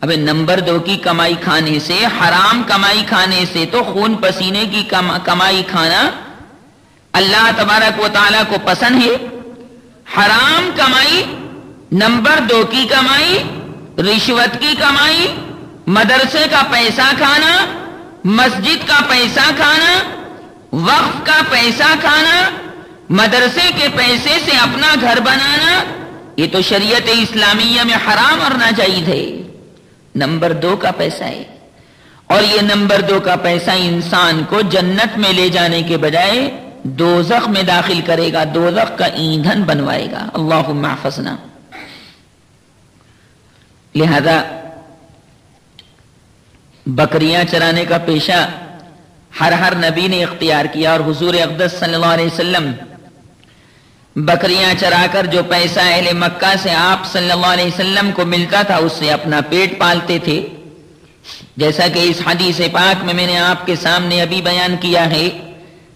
اب نمبر 2 کی کمائی کھانے سے، حرام کمائی کھانے سے تو خون پسینے کی کمائی کھانا اللہ تبارک و تعالیٰ کو پسند ہے. حرام کمائی، نمبر 2 کی کمائی، رشوت کی کمائی، مدرسے کا پیسہ کھانا، مسجد کا پیسہ کھانا، وقف کا پیسہ کھانا، مدرسے کے پیسے سے اپنا گھر بنانا، یہ تو شریعت اسلامیہ میں حرام اور ناجائز ہے. نمبر 2 کا پیسہ ہے، اور یہ نمبر 2 کا پیسہ انسان کو جنت میں لے جانے کے بجائے دوزخ میں داخل کرے گا، دوزخ کا ایندھن بنوائے گا. اللہم احفظنا. لہذا بکریاں چرانے کا پیشہ ہر نبی نے اختیار کیا، اور حضور اقدس صلی اللہ علیہ وسلم بکریاں چرا کر جو پیسہ اہل مکہ سے آپ صلی اللہ علیہ وسلم کو ملتا تھا اس سے اپنا پیٹ پالتے تھے. جیسا کہ اس حدیث پاک میں نے آپ کے سامنے ابھی بیان کیا ہے،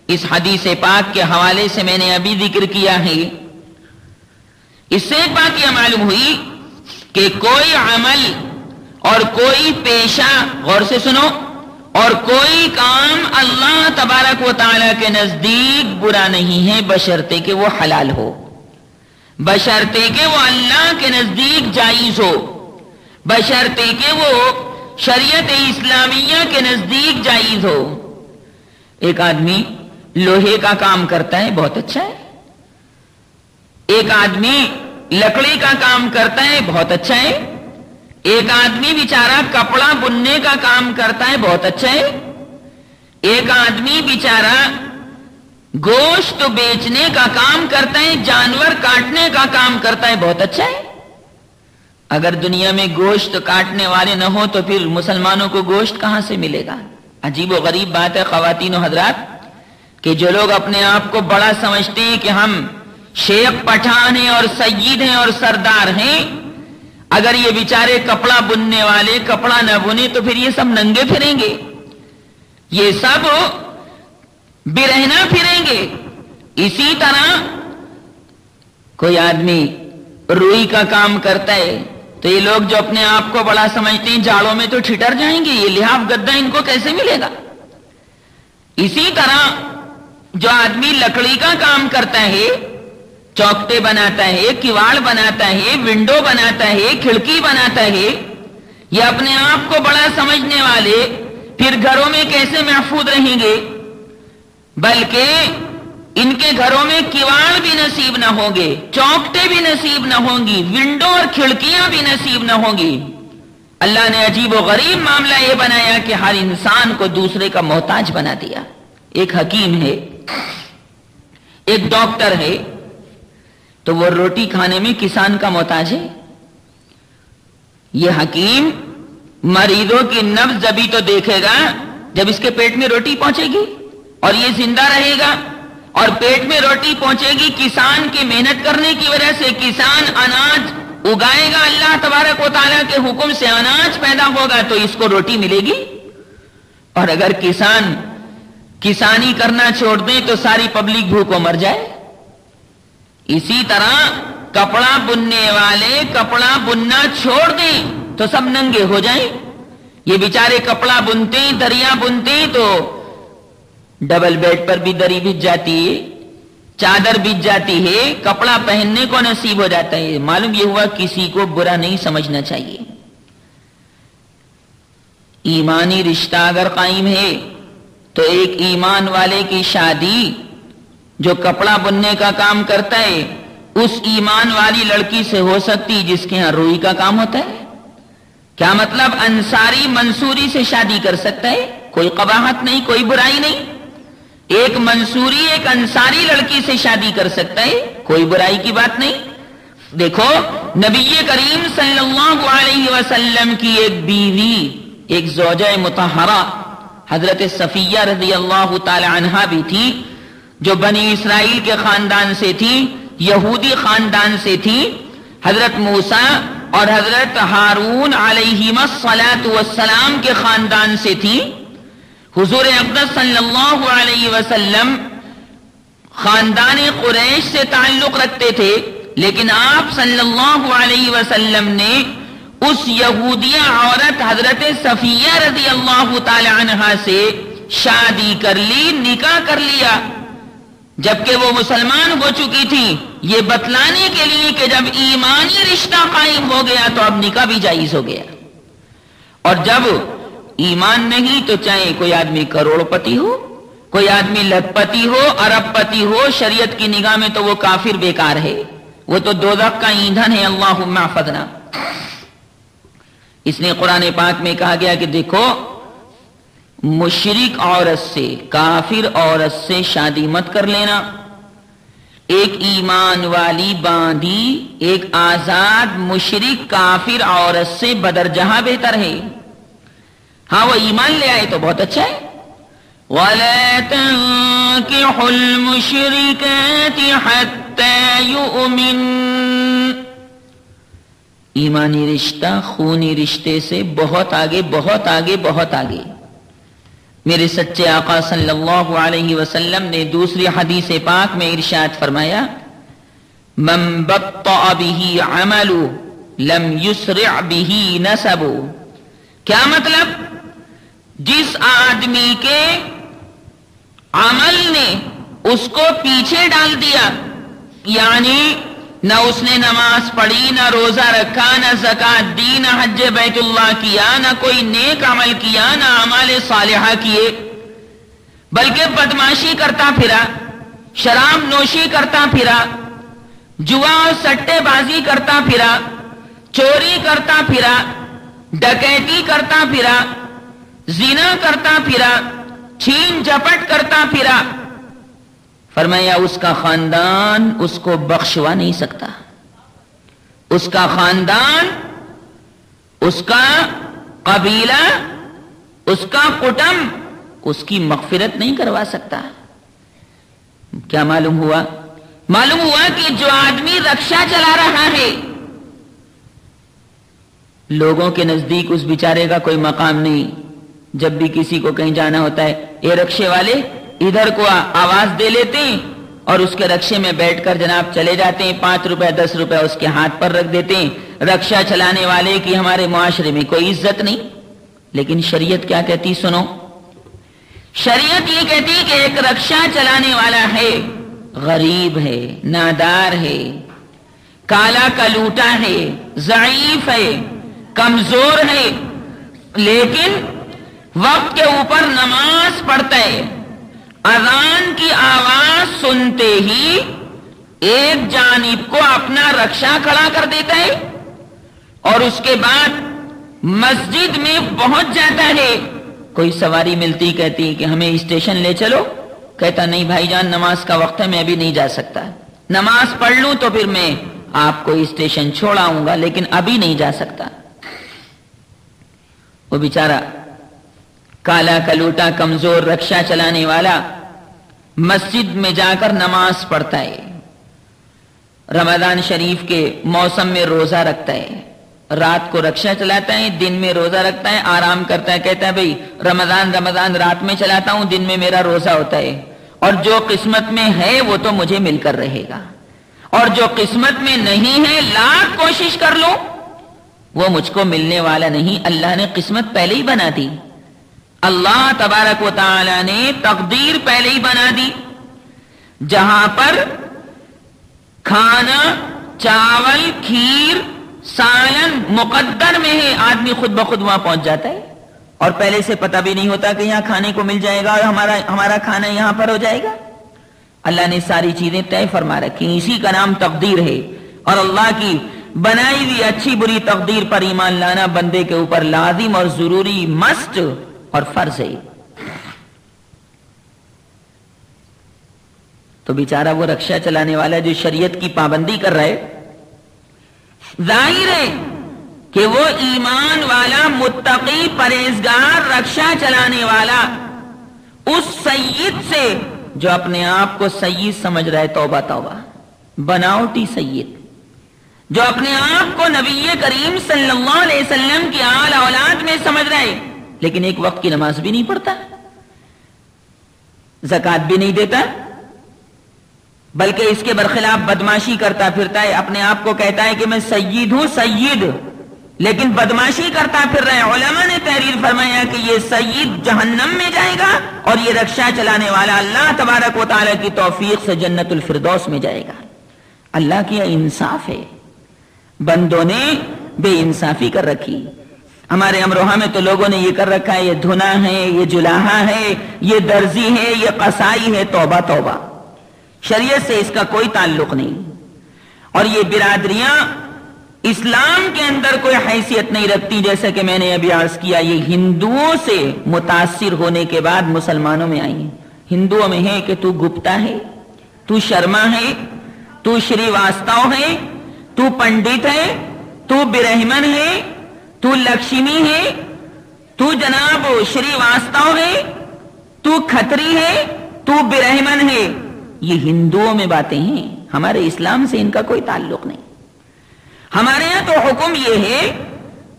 اس حدیث پاک کے حوالے سے میں نے ابھی ذکر کیا ہے. اس سے ایک بات یہ معلوم ہوئی کہ کوئی عمل اور کوئی پیشہ، غور سے سنو، اور کوئی کام اللہ تبارک و تعالیٰ کے نزدیک برا نہیں ہے بشرطے کہ وہ حلال ہو، بشرطے کہ وہ اللہ کے نزدیک جائز ہو، بشرطے کہ وہ شریعت اسلامیہ کے نزدیک جائز ہو. ایک آدمی لوہے کا کام کرتا ہے، بہت اچھا ہے. ایک آدمی لکڑی کا کام کرتا ہے، بہت اچھا ہے. ایک آدمی بیچارہ کپڑا بننے کا کام کرتا ہے، بہت اچھا ہے. ایک آدمی بیچارہ گوشت بیچنے کا کام کرتا ہے، جانور کاٹنے کا کام کرتا ہے، بہت اچھا ہے. اگر دنیا میں گوشت کاٹنے والے نہ ہو تو پھر مسلمانوں کو گوشت کہاں سے ملے گا؟ عجیب و غریب بات ہے خواتین و حضرات کہ جو لوگ اپنے آپ کو بڑا سمجھتے ہیں کہ ہم شیخ پٹھان ہیں اور سید ہیں اور سردار ہیں، اگر یہ بیچارے کپڑا بننے والے کپڑا نہ بنے تو پھر یہ سب ننگے پھریں گے، یہ سب برہنہ پھریں گے. اسی طرح کوئی آدمی روئی کا کام کرتا ہے تو یہ لوگ جو اپنے آپ کو بڑا سمجھتے ہیں جاڑوں میں تو ٹھٹر جائیں گے، یہ لحاف گدا ان کو کیسے ملے گا. اسی طرح جو آدمی لکڑی کا کام کرتا ہے، چوکٹے بناتا ہے، کواڑ بناتا ہے، ونڈو بناتا ہے، کھڑکی بناتا ہے، یہ اپنے آپ کو بڑا سمجھنے والے پھر گھروں میں کیسے محفوظ رہیں گے؟ بلکہ ان کے گھروں میں کواڑ بھی نصیب نہ ہوں گے، چوکٹے بھی نصیب نہ ہوں گی، ونڈو اور کھڑکیاں بھی نصیب نہ ہوں گی۔ اللہ نے عجیب و غریب معاملہ یہ بنایا کہ ہر انسان کو دوسرے کا محتاج بنا دیا۔ ایک حکیم ہے، ایک ڈاکٹر ہے، تو وہ روٹی کھانے میں کسان کا محتاج ہے؟ یہ حکیم مریضوں کی نبض ابھی تو دیکھے گا جب اس کے پیٹ میں روٹی پہنچے گی اور یہ زندہ رہے گا، اور پیٹ میں روٹی پہنچے گی کسان کی محنت کرنے کی وجہ سے۔ کسان اناج اگائے گا، اللہ تبارک و تعالیٰ کے حکم سے اناج پیدا ہوگا تو اس کو روٹی ملے گی۔ اور اگر کسان کسانی کرنا چھوڑ دیں تو ساری پبلک بھوکوں مر جائے۔ اسی طرح کپڑا بننے والے کپڑا بننا چھوڑ دیں تو سب ننگے ہو جائیں۔ یہ بیچارے کپڑا بنتے ہیں، دریا بنتے ہیں تو ڈبل بیڈ پر بھی دری بچ جاتی ہے، چادر بچ جاتی ہے، کپڑا پہننے کو نصیب ہو جاتا ہے۔ معلوم یہ ہوا کسی کو برا نہیں سمجھنا چاہیے۔ ایمانی رشتہ اگر قائم ہے تو ایک ایمان والے کی شادی جو کپڑا بننے کا کام کرتا ہے اس ایمان والی لڑکی سے ہو سکتی جس کے ہاں روئی کا کام ہوتا ہے؟ کیا مطلب انصاری منصوری سے شادی کر سکتا ہے؟ کوئی قباحت نہیں، کوئی برائی نہیں۔ ایک منصوری ایک انصاری لڑکی سے شادی کر سکتا ہے، کوئی برائی کی بات نہیں۔ دیکھو نبی کریم صلی اللہ علیہ وسلم کی ایک بیوی، ایک زوجہ مطہرہ حضرت صفیہ رضی اللہ تعالی عنہا بھی تھی، جو بنی اسرائیل کے خاندان سے تھی، یہودی خاندان سے تھی۔ حضرت موسیٰ اور حضرت ہارون علیہما الصلاۃ والسلام کے خاندان سے تھی۔ حضور اقدس صلی اللہ علیہ وسلم خاندان قریش سے تعلق رکھتے تھے، لیکن آپ صلی اللہ علیہ وسلم نے اس یہودیہ عورت حضرت صفیہ رضی اللہ تعالی عنہا سے شادی کر لی، نکاح کر لیا، جبکہ وہ مسلمان ہو چکی تھی، یہ بتلانے کے لیے کہ جب ایمانی رشتہ قائم ہو گیا تو اب نکاح بھی جائز ہو گیا۔ اور جب ایمان نہیں تو چاہے کوئی آدمی کروڑ پتی ہو، کوئی آدمی لکھ پتی ہو، ارب پتی ہو، شریعت کی نگاہ میں تو وہ کافر بیکار ہے، وہ تو دوزخ کا ایندھن ہے۔ اللہم احفظنا۔ اس نے قرآن پاک میں کہا گیا کہ دیکھو مشرک عورت سے، کافر عورت سے شادی مت کر لینا۔ ایک ایمان والی باندھی ایک آزاد مشرک کافر عورت سے بدرجہ بہتر ہے۔ ہاں وہ ایمان لے آئے تو بہت اچھا ہے۔ وَلَا تَنكِحُوا الْمُشْرِكَاتِ حَتَّى يُؤْمِنَّ۔ ایمانی رشتہ خونی رشتے سے بہت آگے، بہت آگے، بہت آگے۔ میرے سچے آقا صلی اللہ علیہ وسلم نے دوسری حدیث پاک میں ارشاد فرمایا، من بطأ به عمل لم يسرع به نسب۔ کیا مطلب؟ جس آدمی کے عمل نے اس کو پیچھے ڈال دیا، یعنی نہ اس نے نماز پڑھی، نہ روزہ رکھا، نہ زکوٰۃ دی، نہ حج بیت اللہ کیا، نہ کوئی نیک عمل کیا، نہ اعمال صالحہ کیے، بلکہ بدماشی کرتا پھرا، شراب نوشی کرتا پھرا، جوا اور سٹے بازی کرتا پھرا، چوری کرتا پھرا، ڈکیتی کرتا پھرا، زنا کرتا پھرا، چھین جھپٹ کرتا پھرا، فرمایا اس کا خاندان اس کو بخشوا نہیں سکتا، اس کا خاندان، اس کا قبیلہ، اس کا کٹم اس کی مغفرت نہیں کروا سکتا۔ کیا معلوم ہوا؟ معلوم ہوا کہ جو آدمی رکشا چلا رہا ہے، لوگوں کے نزدیک اس بیچارے کا کوئی مقام نہیں، جب بھی کسی کو کہیں جانا ہوتا ہے، یہ رکشے والے ادھر کو آواز دے لیتے ہیں اور اس کے رکشے میں بیٹھ کر جناب چلے جاتے ہیں، 5 روپے 10 روپے اس کے ہاتھ پر رکھ دیتے ہیں۔ رکشا چلانے والے کی ہمارے معاشرے میں کوئی عزت نہیں، لیکن شریعت کیا کہتی سنو۔ شریعت یہ کہتی کہ ایک رکشا چلانے والا ہے، غریب ہے، نادار ہے، کالا کلوٹا ہے، ضعیف ہے، کمزور ہے، لیکن وقت کے اوپر نماز پڑھتا ہے، اذان کی آواز سنتے ہی ایک جانب کو اپنا رکشا کھڑا کر دیتا ہے اور اس کے بعد مسجد میں پہنچ جاتا ہے۔ کوئی سواری ملتی کہتی کہ ہمیں اسٹیشن لے چلو، کہتا نہیں بھائی جان نماز کا وقت ہے، میں ابھی نہیں جا سکتا، نماز پڑھ لوں تو پھر میں آپ کو اسٹیشن چھوڑ آؤں گا، لیکن ابھی نہیں جا سکتا۔ وہ بیچارہ کالا کلوٹا کمزور رکشا چلانے والا مسجد میں جا کر نماز پڑھتا ہے، رمضان شریف کے موسم میں روزہ رکھتا ہے، رات کو رکشا چلاتا ہے، دن میں روزہ رکھتا ہے، آرام کرتا ہے، کہتا ہے بھئی رمضان رات میں چلاتا ہوں، دن میں میرا روزہ ہوتا ہے، اور جو قسمت میں ہے وہ تو مجھے مل کر رہے گا، اور جو قسمت میں نہیں ہے لاکھ کوشش کر لو وہ مجھ کو ملنے والا نہیں۔ اللہ نے قسمت پہلے ہی بنا دی، اللہ تبارک و تعالی نے تقدیر پہلے ہی بنا دی، جہاں پر کھانا چاول کھیر سالن مقدر میں ہے، آدمی خود بخود وہاں پہنچ جاتا ہے اور پہلے سے پتہ بھی نہیں ہوتا کہ یہاں کھانے کو مل جائے گا اور ہمارا کھانا یہاں پر ہو جائے گا۔ اللہ نے ساری چیزیں طے فرما رکھی، اسی کا نام تقدیر ہے، اور اللہ کی بنائی ہوئی اچھی بری تقدیر پر ایمان لانا بندے کے اوپر لازم اور ضروری مست اور فرض ہے۔ تو بیچارہ وہ رکشا چلانے والا جو شریعت کی پابندی کر رہا ہے، ظاہر ہے کہ وہ ایمان والا متقی پرہیزگار رکشا چلانے والا اس سید سے جو اپنے آپ کو سید سمجھ رہا ہے، توبہ توبہ، بناوٹی سید، جو اپنے آپ کو نبی کریم صلی اللہ علیہ وسلم کی آل اولاد میں سمجھ رہا ہے، لیکن ایک وقت کی نماز بھی نہیں پڑھتا، زکوٰۃ بھی نہیں دیتا، بلکہ اس کے برخلاف بدماشی کرتا پھرتا ہے، اپنے آپ کو کہتا ہے کہ میں سید ہوں سید، لیکن بدماشی کرتا پھر رہے۔ علماء نے تحریر فرمایا کہ یہ سید جہنم میں جائے گا اور یہ رکشا چلانے والا اللہ تبارک و تعالی کی توفیق سے جنت الفردوس میں جائے گا۔ اللہ کی انصاف ہے، بندوں نے بے انصافی کر رکھی۔ ہمارے امروہہ میں تو لوگوں نے یہ کر رکھا ہے، یہ دھنا ہے، یہ جلاحہ ہے، یہ درزی ہے، یہ قصائی ہے، توبہ توبہ، شریعت سے اس کا کوئی تعلق نہیں۔ اور یہ برادریاں اسلام کے اندر کوئی حیثیت نہیں رکھتی، جیسا کہ میں نے ابھی عرض کیا، یہ ہندوؤں سے متاثر ہونے کے بعد مسلمانوں میں آئی ہیں۔ ہندوؤں میں ہے کہ تو گپتا ہے، تو شرما ہے، تو شری واستو ہے، تو پنڈت ہے، تو برہمن ہے، تو لکشمی ہے، تو جناب شری واستو ہے، تو کھتری ہے، تو برہمن ہے۔ یہ ہندوؤں میں باتیں ہیں، ہمارے اسلام سے ان کا کوئی تعلق نہیں۔ ہمارے یہاں تو حکم یہ ہے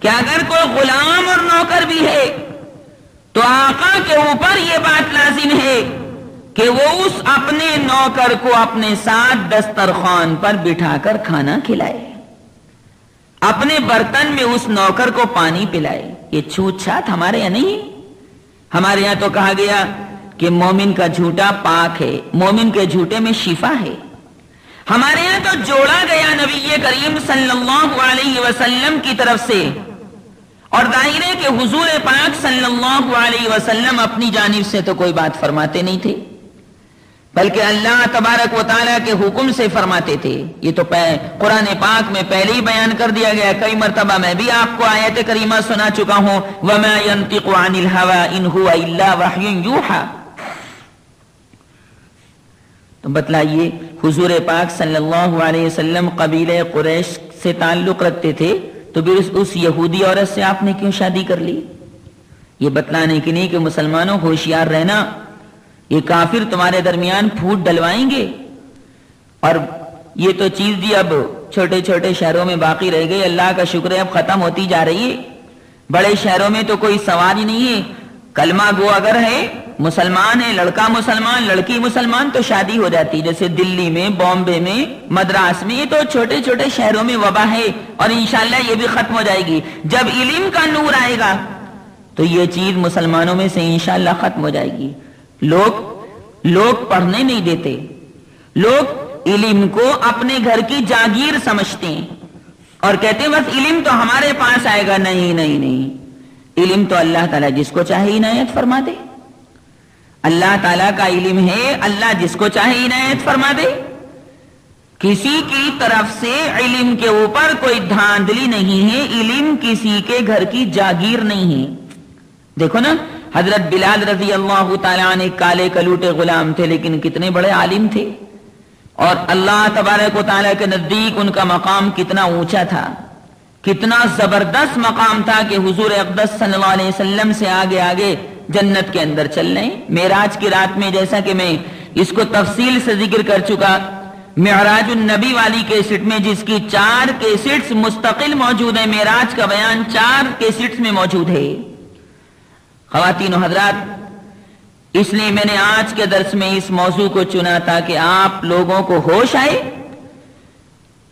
کہ اگر کوئی غلام اور نوکر بھی ہے تو آقا کے اوپر یہ بات لازم ہے کہ وہ اس اپنے نوکر کو اپنے ساتھ دسترخوان پر بٹھا کر کھانا کھلائے، اپنے برتن میں اس نوکر کو پانی پلائے۔ یہ چھوت چھات ہمارے یہاں نہیں ہے۔ ہمارے یہاں تو کہا گیا کہ مومن کا جھوٹا پاک ہے، مومن کے جھوٹے میں شفا ہے۔ ہمارے یہاں تو جوڑا گیا نبی کریم صلی اللہ علیہ وسلم کی طرف سے، اور ظاہر ہے کہ حضور پاک صلی اللہ علیہ وسلم اپنی جانب سے تو کوئی بات فرماتے نہیں تھے، بلکہ اللہ تبارک و تعالیٰ کے حکم سے فرماتے تھے۔ یہ تو قرآن پاک میں پہلے ہی بیان کر دیا گیا، کئی مرتبہ میں بھی آپ کو آیت کریمہ سنا چکا ہوں، وَمَا يَنطِقُ عَنِ الْهَوَىٰ إِنْ هُوَ إِلَّا وَحْيٌ يُوحَىٰ۔ تو بتلائیے حضور پاک صلی اللہ علیہ وسلم قبیلہ قریش سے تعلق رکھتے تھے، تو پھر اس یہودی عورت سے آپ نے کیوں شادی کر لی؟ یہ بتلانے کے لیے کہ مسلمانوں ہوشیار رہنا، یہ کافر تمہارے درمیان پھوٹ ڈلوائیں گے۔ اور یہ تو چیز بھی اب چھوٹے چھوٹے شہروں میں باقی رہ گئی، اللہ کا شکر ہے اب ختم ہوتی جا رہی ہے۔ بڑے شہروں میں تو کوئی سوال ہی نہیں ہے، کلمہ گو اگر ہے، مسلمان ہے، لڑکا مسلمان لڑکی مسلمان، تو شادی ہو جاتی۔ جیسے دلی میں، بامبے میں، مدراس میں، یہ تو چھوٹے چھوٹے شہروں میں وبا ہے، اور انشاءاللہ یہ بھی ختم ہو جائے گی۔ جب علم کا نور آئے گا تو یہ چیز مسلمانوں میں سے انشاءاللہ ختم ہو جائے گی۔ لوگ پڑھنے نہیں دیتے، لوگ علم کو اپنے گھر کی جاگیر سمجھتے ہیں اور کہتے ہیں بس علم تو ہمارے پاس آئے گا. نہیں نہیں نہیں، علم تو اللہ تعالیٰ جس کو چاہے عنایت فرما دے. اللہ تعالیٰ کا علم ہے، اللہ جس کو چاہے عنایت فرما دے. کسی کی طرف سے علم کے اوپر کوئی دھاندلی نہیں ہے، علم کسی کے گھر کی جاگیر نہیں ہے. دیکھو نا، حضرت بلال رضی اللہ تعالیٰ عنہ کالے کلوٹے غلام تھے لیکن کتنے بڑے عالم تھے، اور اللہ تبارک و تعالیٰ کے نزدیک ان کا مقام کتنا اونچا تھا، کتنا زبردست مقام تھا کہ حضور اقدس صلی اللہ علیہ وسلم سے آگے آگے جنت کے اندر چل رہے ہیں. معراج کی رات میں، جیسا کہ میں اس کو تفصیل سے ذکر کر چکا، معراج النبی والی کیسٹ میں جس کی 4 کیسٹس مستقل موجود ہیں، معراج کا بیان 4 کیسٹس میں موجود ہے. خواتین و حضرات، اس لیے میں نے آج کے درس میں اس موضوع کو چنا تھا کہ آپ لوگوں کو ہوش آئے،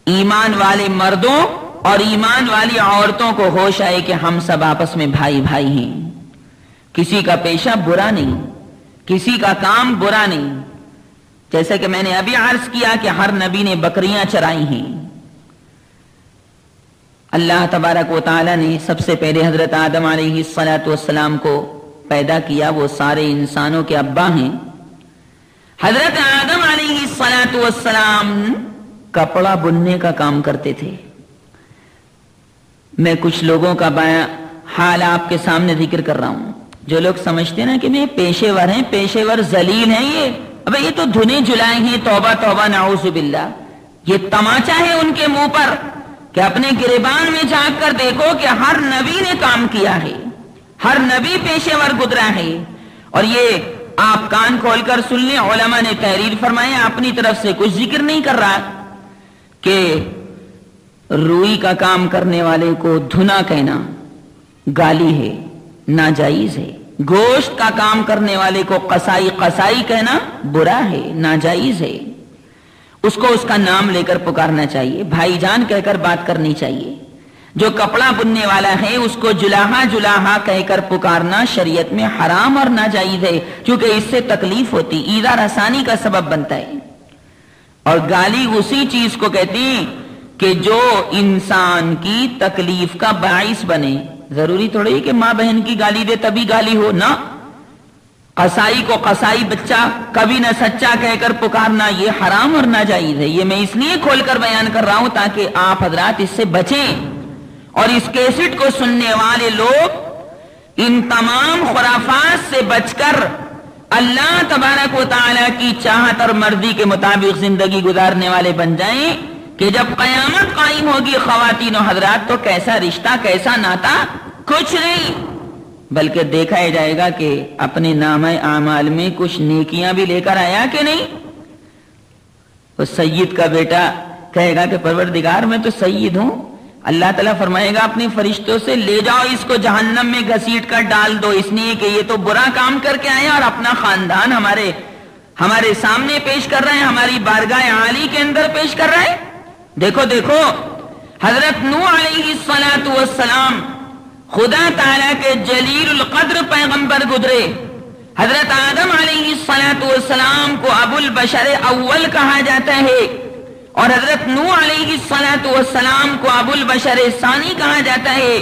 ایمان والے مردوں اور ایمان والی عورتوں کو ہوش آئے کہ ہم سب آپس میں بھائی بھائی ہیں. کسی کا پیشہ برا نہیں، کسی کا کام برا نہیں. جیسا کہ میں نے ابھی عرض کیا کہ ہر نبی نے بکریاں چرائی ہیں. اللہ تبارک و تعالی نے سب سے پہلے حضرت آدم علیہ السلام کو پیدا کیا، وہ سارے انسانوں کے ابا ہیں. حضرت آدم علیہ السلام کپڑا بننے کا کام کرتے تھے. میں کچھ لوگوں کا حال آپ کے سامنے ذکر کر رہا ہوں. جو لوگ سمجھتے ہیں نا کہ میں پیشے ور ہیں، پیشے ور ذلیل ہیں، یہ تو دھنے جلائے ہیں، توبہ توبہ نعوذ باللہ. یہ تماچا ہے ان کے منہ پر کہ اپنے گریبان میں جا کر دیکھو کہ ہر نبی نے کام کیا ہے، ہر نبی پیشے ور گزرا ہے. اور یہ آپ کان کھول کر سن لیں، علماء نے تحریر فرمایا، اپنی طرف سے کچھ ذکر نہیں کر رہا کہ روئی کا کام کرنے والے کو دھنا کہنا گالی ہے، ناجائز ہے. گوشت کا کام کرنے والے کو قصائی کہنا برا ہے، ناجائز ہے. اس کو اس کا نام لے کر پکارنا چاہیے، بھائی جان کہہ کر بات کرنی چاہیے. جو کپڑا بننے والا ہے اس کو جلاہا کہہ کر پکارنا شریعت میں حرام اور ناجائز ہے، کیونکہ اس سے تکلیف ہوتی، ایذا رسانی کا سبب بنتا ہے. اور گالی اسی چیز کو کہتے ہیں کہ جو انسان کی تکلیف کا باعث بنے. ضروری تھوڑی کہ ماں بہن کی گالی دے تبھی گالی ہو نا. قصائی کو قصائی بچہ کبھی نہ سچا کہہ کر پکارنا یہ حرام اور ناجائز ہے. یہ میں اس لیے کھول کر بیان کر رہا ہوں تاکہ آپ حضرات اس سے بچیں، اور اس کیسٹ کو سننے والے لوگ ان تمام خرافات سے بچ کر اللہ تبارک و تعالی کی چاہت اور مرضی کے مطابق زندگی گزارنے والے بن جائیں کہ جب قیامت قائم ہوگی خواتین و حضرات تو کیسا رشتہ، کیسا ناتا، کچھ نہیں، بلکہ دیکھا ہی جائے گا کہ اپنے نامہ اعمال میں کچھ نیکیاں بھی لے کر آیا کہ نہیں. وہ سید کا بیٹا کہے گا کہ پروردگار میں تو سید ہوں. اللہ تعالیٰ فرمائے گا اپنے فرشتوں سے لے جاؤ اس کو جہنم میں گھسیٹ کر ڈال دو، اس لیے کہ یہ تو برا کام کر کے آیا اور اپنا خاندان ہمارے سامنے پیش کر رہے ہیں، ہماری بارگاہ عالی کے اندر پیش کر رہے ہیں. دیکھو دیکھو، حضرت نوح علیہ السلام خدا تعالیٰ کے جلیل القدر پیغمبر گزرے. حضرت آدم علیہ السلام کو ابو البشر اول کہا جاتا ہے، اور حضرت نوح علیہ السلام کو ابو البشر ثانی کہا جاتا ہے،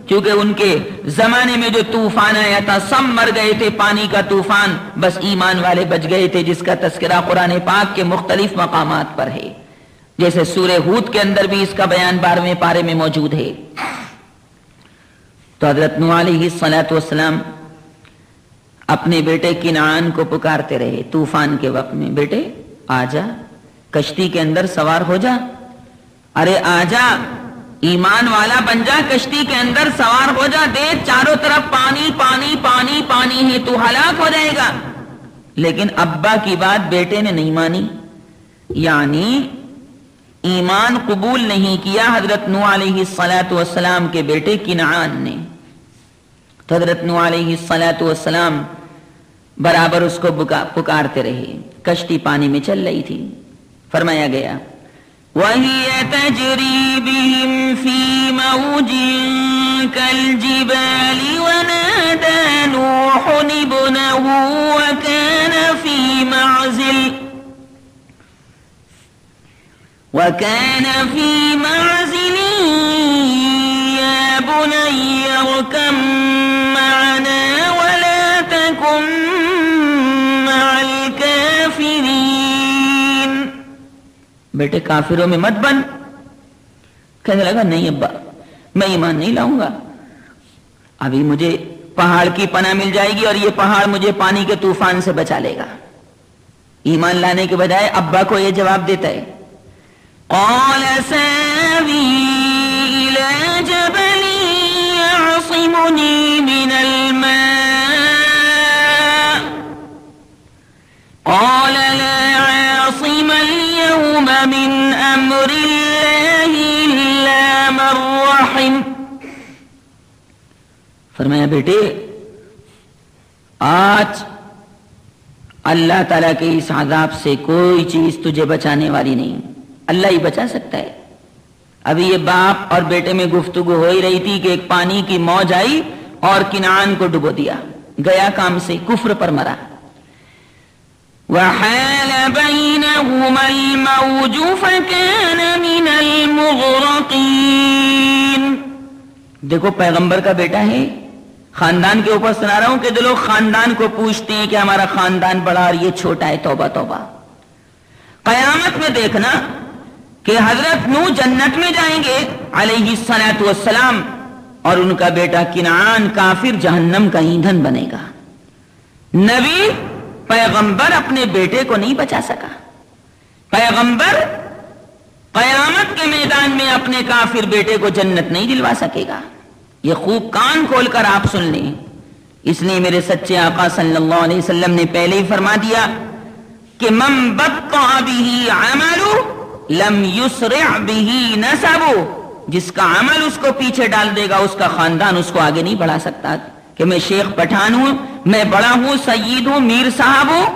کیونکہ ان کے زمانے میں جو طوفان آیا تھا سب مر گئے تھے، پانی کا طوفان، بس ایمان والے بچ گئے تھے، جس کا تذکرہ قرآن پاک کے مختلف مقامات پر ہے. جیسے سورہ ہود کے اندر بھی اس کا بیان 12ویں پارے میں موجود ہے. تو حضرت نوح علیہ السلام اپنے بیٹے کنعان کو پکارتے رہے طوفان کے وقت میں، بیٹے آجا کشتی کے اندر سوار ہو جا، ارے آجا ایمان والا بن جا، کشتی کے اندر سوار ہو جا، دیکھ چاروں طرف پانی پانی پانی پانی ہے، تو ہلاک ہو جائے گا. لیکن ابا کی بات بیٹے نے نہیں مانی، یعنی ایمان قبول نہیں کیا حضرت نوح علیہ السلام کے بیٹے کنعان نے. تو حضرت نوح علیہ السلام برابر اس کو پکارتے رہے. کشتی پانی میں چل رہی تھی. فرمایا گیا وَهِيَ تَجْرِي بِهِمْ فِي مَوْجٍ كَالْجِبَالِ وَنَادَى نُوحٌ ابْنَهُ وَكَانَ فِي مَعْزِلٍ. وَكَانَ فِي مَعْزِلٍ يَا بُنَيَّ ارْكَب مَّعَنَا وَلَا تَكُن مَّعَ الْكَافِرِينَ. بیٹے کافروں میں مت بن. کہنے لگا نہیں ابا میں ایمان نہیں لاؤں گا, ابھی مجھے پہاڑ کی پناہ مل جائے گی اور یہ پہاڑ مجھے پانی کے طوفان سے بچا لے گا. ایمان لانے کے بجائے ابا کو یہ جواب دیتا ہے. قال ساوي إلى جبل يعصمني من الماء قال لا عاصم اليوم من أمر الله إلا من رحم. فرمایا بیٹے آج اللہ تعالیٰ کے اس عذاب سے کوئی چیز تجھے بچانے والی نہیں, اللہ ہی بچا سکتا ہے. ابھی یہ باپ اور بیٹے میں گفتگو ہو ہی رہی تھی کہ ایک پانی کی موج آئی اور کنعان کو ڈبو دیا, گیا کام سے, کفر پر مرا. وحال بينهما الموج فكان من المغرقين. دیکھو پیغمبر کا بیٹا ہے, خاندان کے اوپر سنا رہا ہوں کہ جو لوگ خاندان کو پوچھتے ہیں کہ ہمارا خاندان بڑا اور یہ چھوٹا ہے, توبہ توبہ. قیامت میں دیکھنا کہ حضرت نوح جنت میں جائیں گے علیہ الصلوۃ والسلام, اور ان کا بیٹا کنعان کافر جہنم کا ایندھن بنے گا. نبی پیغمبر اپنے بیٹے کو نہیں بچا سکا. پیغمبر قیامت کے میدان میں اپنے کافر بیٹے کو جنت نہیں دلوا سکے گا. یہ خوب کان کھول کر آپ سن لیں. اس لیے میرے سچے آقا صلی اللہ علیہ وسلم نے پہلے ہی فرما دیا کہ من بطأ به عمل لم يسرع به نسب. جس کا عمل اس کو پیچھے ڈال دے گا اس کا خاندان اس کو آگے نہیں بڑھا سکتا. کہ میں شیخ پٹھان ہوں, میں بڑا ہوں, سید ہوں, میر صاحب ہوں,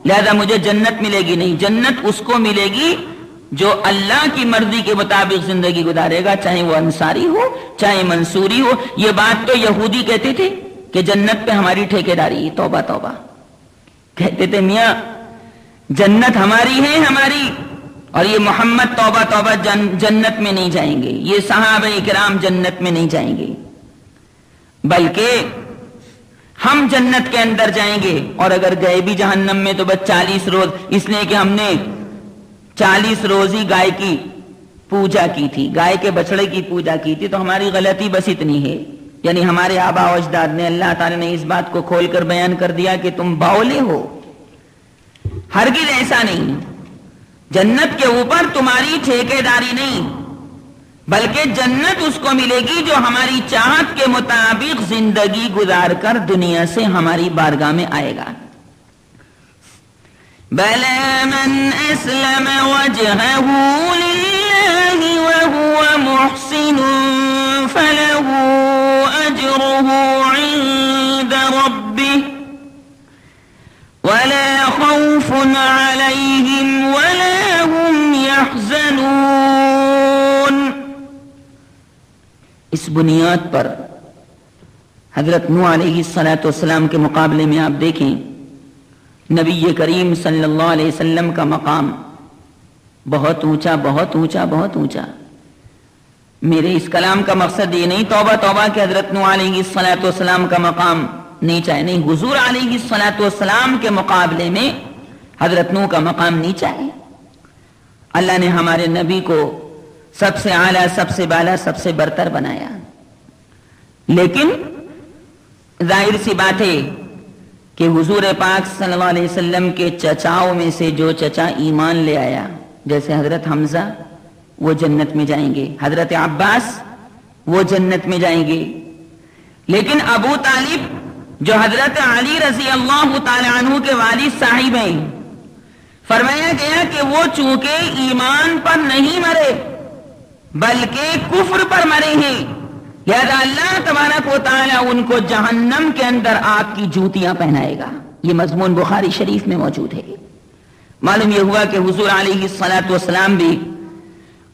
لہذا مجھے جنت ملے گی. نہیں, جنت اس کو ملے گی جو اللہ کی مرضی کے مطابق زندگی گزارے گا, چاہے وہ انصاری ہو چاہے منصوری ہو. یہ بات تو یہودی کہتے تھے کہ جنت پہ ہماری ٹھیکیداری. توبہ توبہ. کہتے تھے میاں جنت ہماری ہے, ہماری, اور یہ محمد توبہ توبہ جنت میں نہیں جائیں گے, یہ صحابہ کرام جنت میں نہیں جائیں گے, بلکہ ہم جنت کے اندر جائیں گے. اور اگر گئے بھی جہنم میں تو بس 40 روز, اس لیے کہ ہم نے 40 روز ہی گائے کی پوجا کی تھی, گائے کے بچڑے کی پوجا کی تھی. تو ہماری غلطی بس اتنی ہے, یعنی ہمارے آبا و اجداد نے, اللہ تعالی نے اس بات کو کھول کر بیان کر دیا کہ تم باولے ہو. ہرگز ایسا نہیں. جنت کے اوپر تمہاری ٹھیکیداری نہیں, بلکہ جنت اس کو ملے گی جو ہماری چاہت کے مطابق زندگی گزار کر دنیا سے ہماری بارگاہ میں آئے گا. بَلَى مَنْ أَسْلَمَ وَجْهَهُ لِلَّهِ وَهُوَ مُحْسِنٌ فَلَهُ أَجْرُهُ عِندَ رَبِّهِ وَلَا خَوْفٌ عَلَيْهِمْ وَلَا هُمْ يَحْزَنُونَ. اس بنیاد پر حضرت نوح علیہ الصلوۃ والسلام کے مقابلے میں آپ دیکھیں نبی کریم صلی اللہ علیہ وسلم کا مقام بہت اونچا, بہت اونچا, بہت اونچا. میرے اس کلام کا مقصد یہ نہیں توبہ توبہ کہ حضرت نوح علیہ الصلوۃ والسلام کا مقام نیچا ہے. نہیں, حضور علیہ الصلوۃ والسلام کے مقابلے میں حضرت نوح کا مقام نیچا ہے. اللہ نے ہمارے نبی کو سب سے اعلیٰ, سب سے بالا, سب سے برتر بنایا. لیکن ظاہر سی بات ہے کہ حضور پاک صلی اللہ علیہ وسلم کے چچاؤں میں سے جو چچا ایمان لے آیا, جیسے حضرت حمزہ, وہ جنت میں جائیں گے. حضرت عباس وہ جنت میں جائیں گے. لیکن ابو طالب جو حضرت علی رضی اللہ تعالی عنہ کے والد صاحب ہیں, فرمایا گیا کہ وہ چونکہ ایمان پر نہیں مرے بلکہ کفر پر مرے ہیں, لہذا اللہ تبارک و تعالی ان کو جہنم کے اندر آگ کی جوتیاں پہنائے گا. یہ مضمون بخاری شریف میں موجود ہے. معلوم یہ ہوا کہ حضور علیہ الصلوۃ والسلام بھی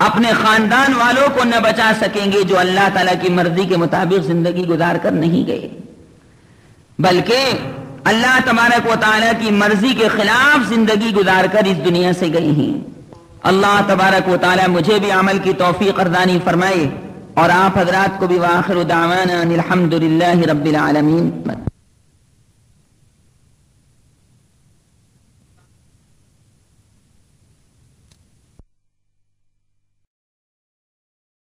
اپنے خاندان والوں کو نہ بچا سکیں گے جو اللہ تعالیٰ کی مرضی کے مطابق زندگی گزار کر نہیں گئے, بلکہ اللہ تبارک و تعالیٰ کی مرضی کے خلاف زندگی گزار کر اس دنیا سے گئے ہیں. اللہ تبارک و تعالی مجھے بھی عمل کی توفیق ارزانی فرمائے اور آپ حضرات کو بھی۔ وآخر دعوانا الحمدللہ رب العالمین۔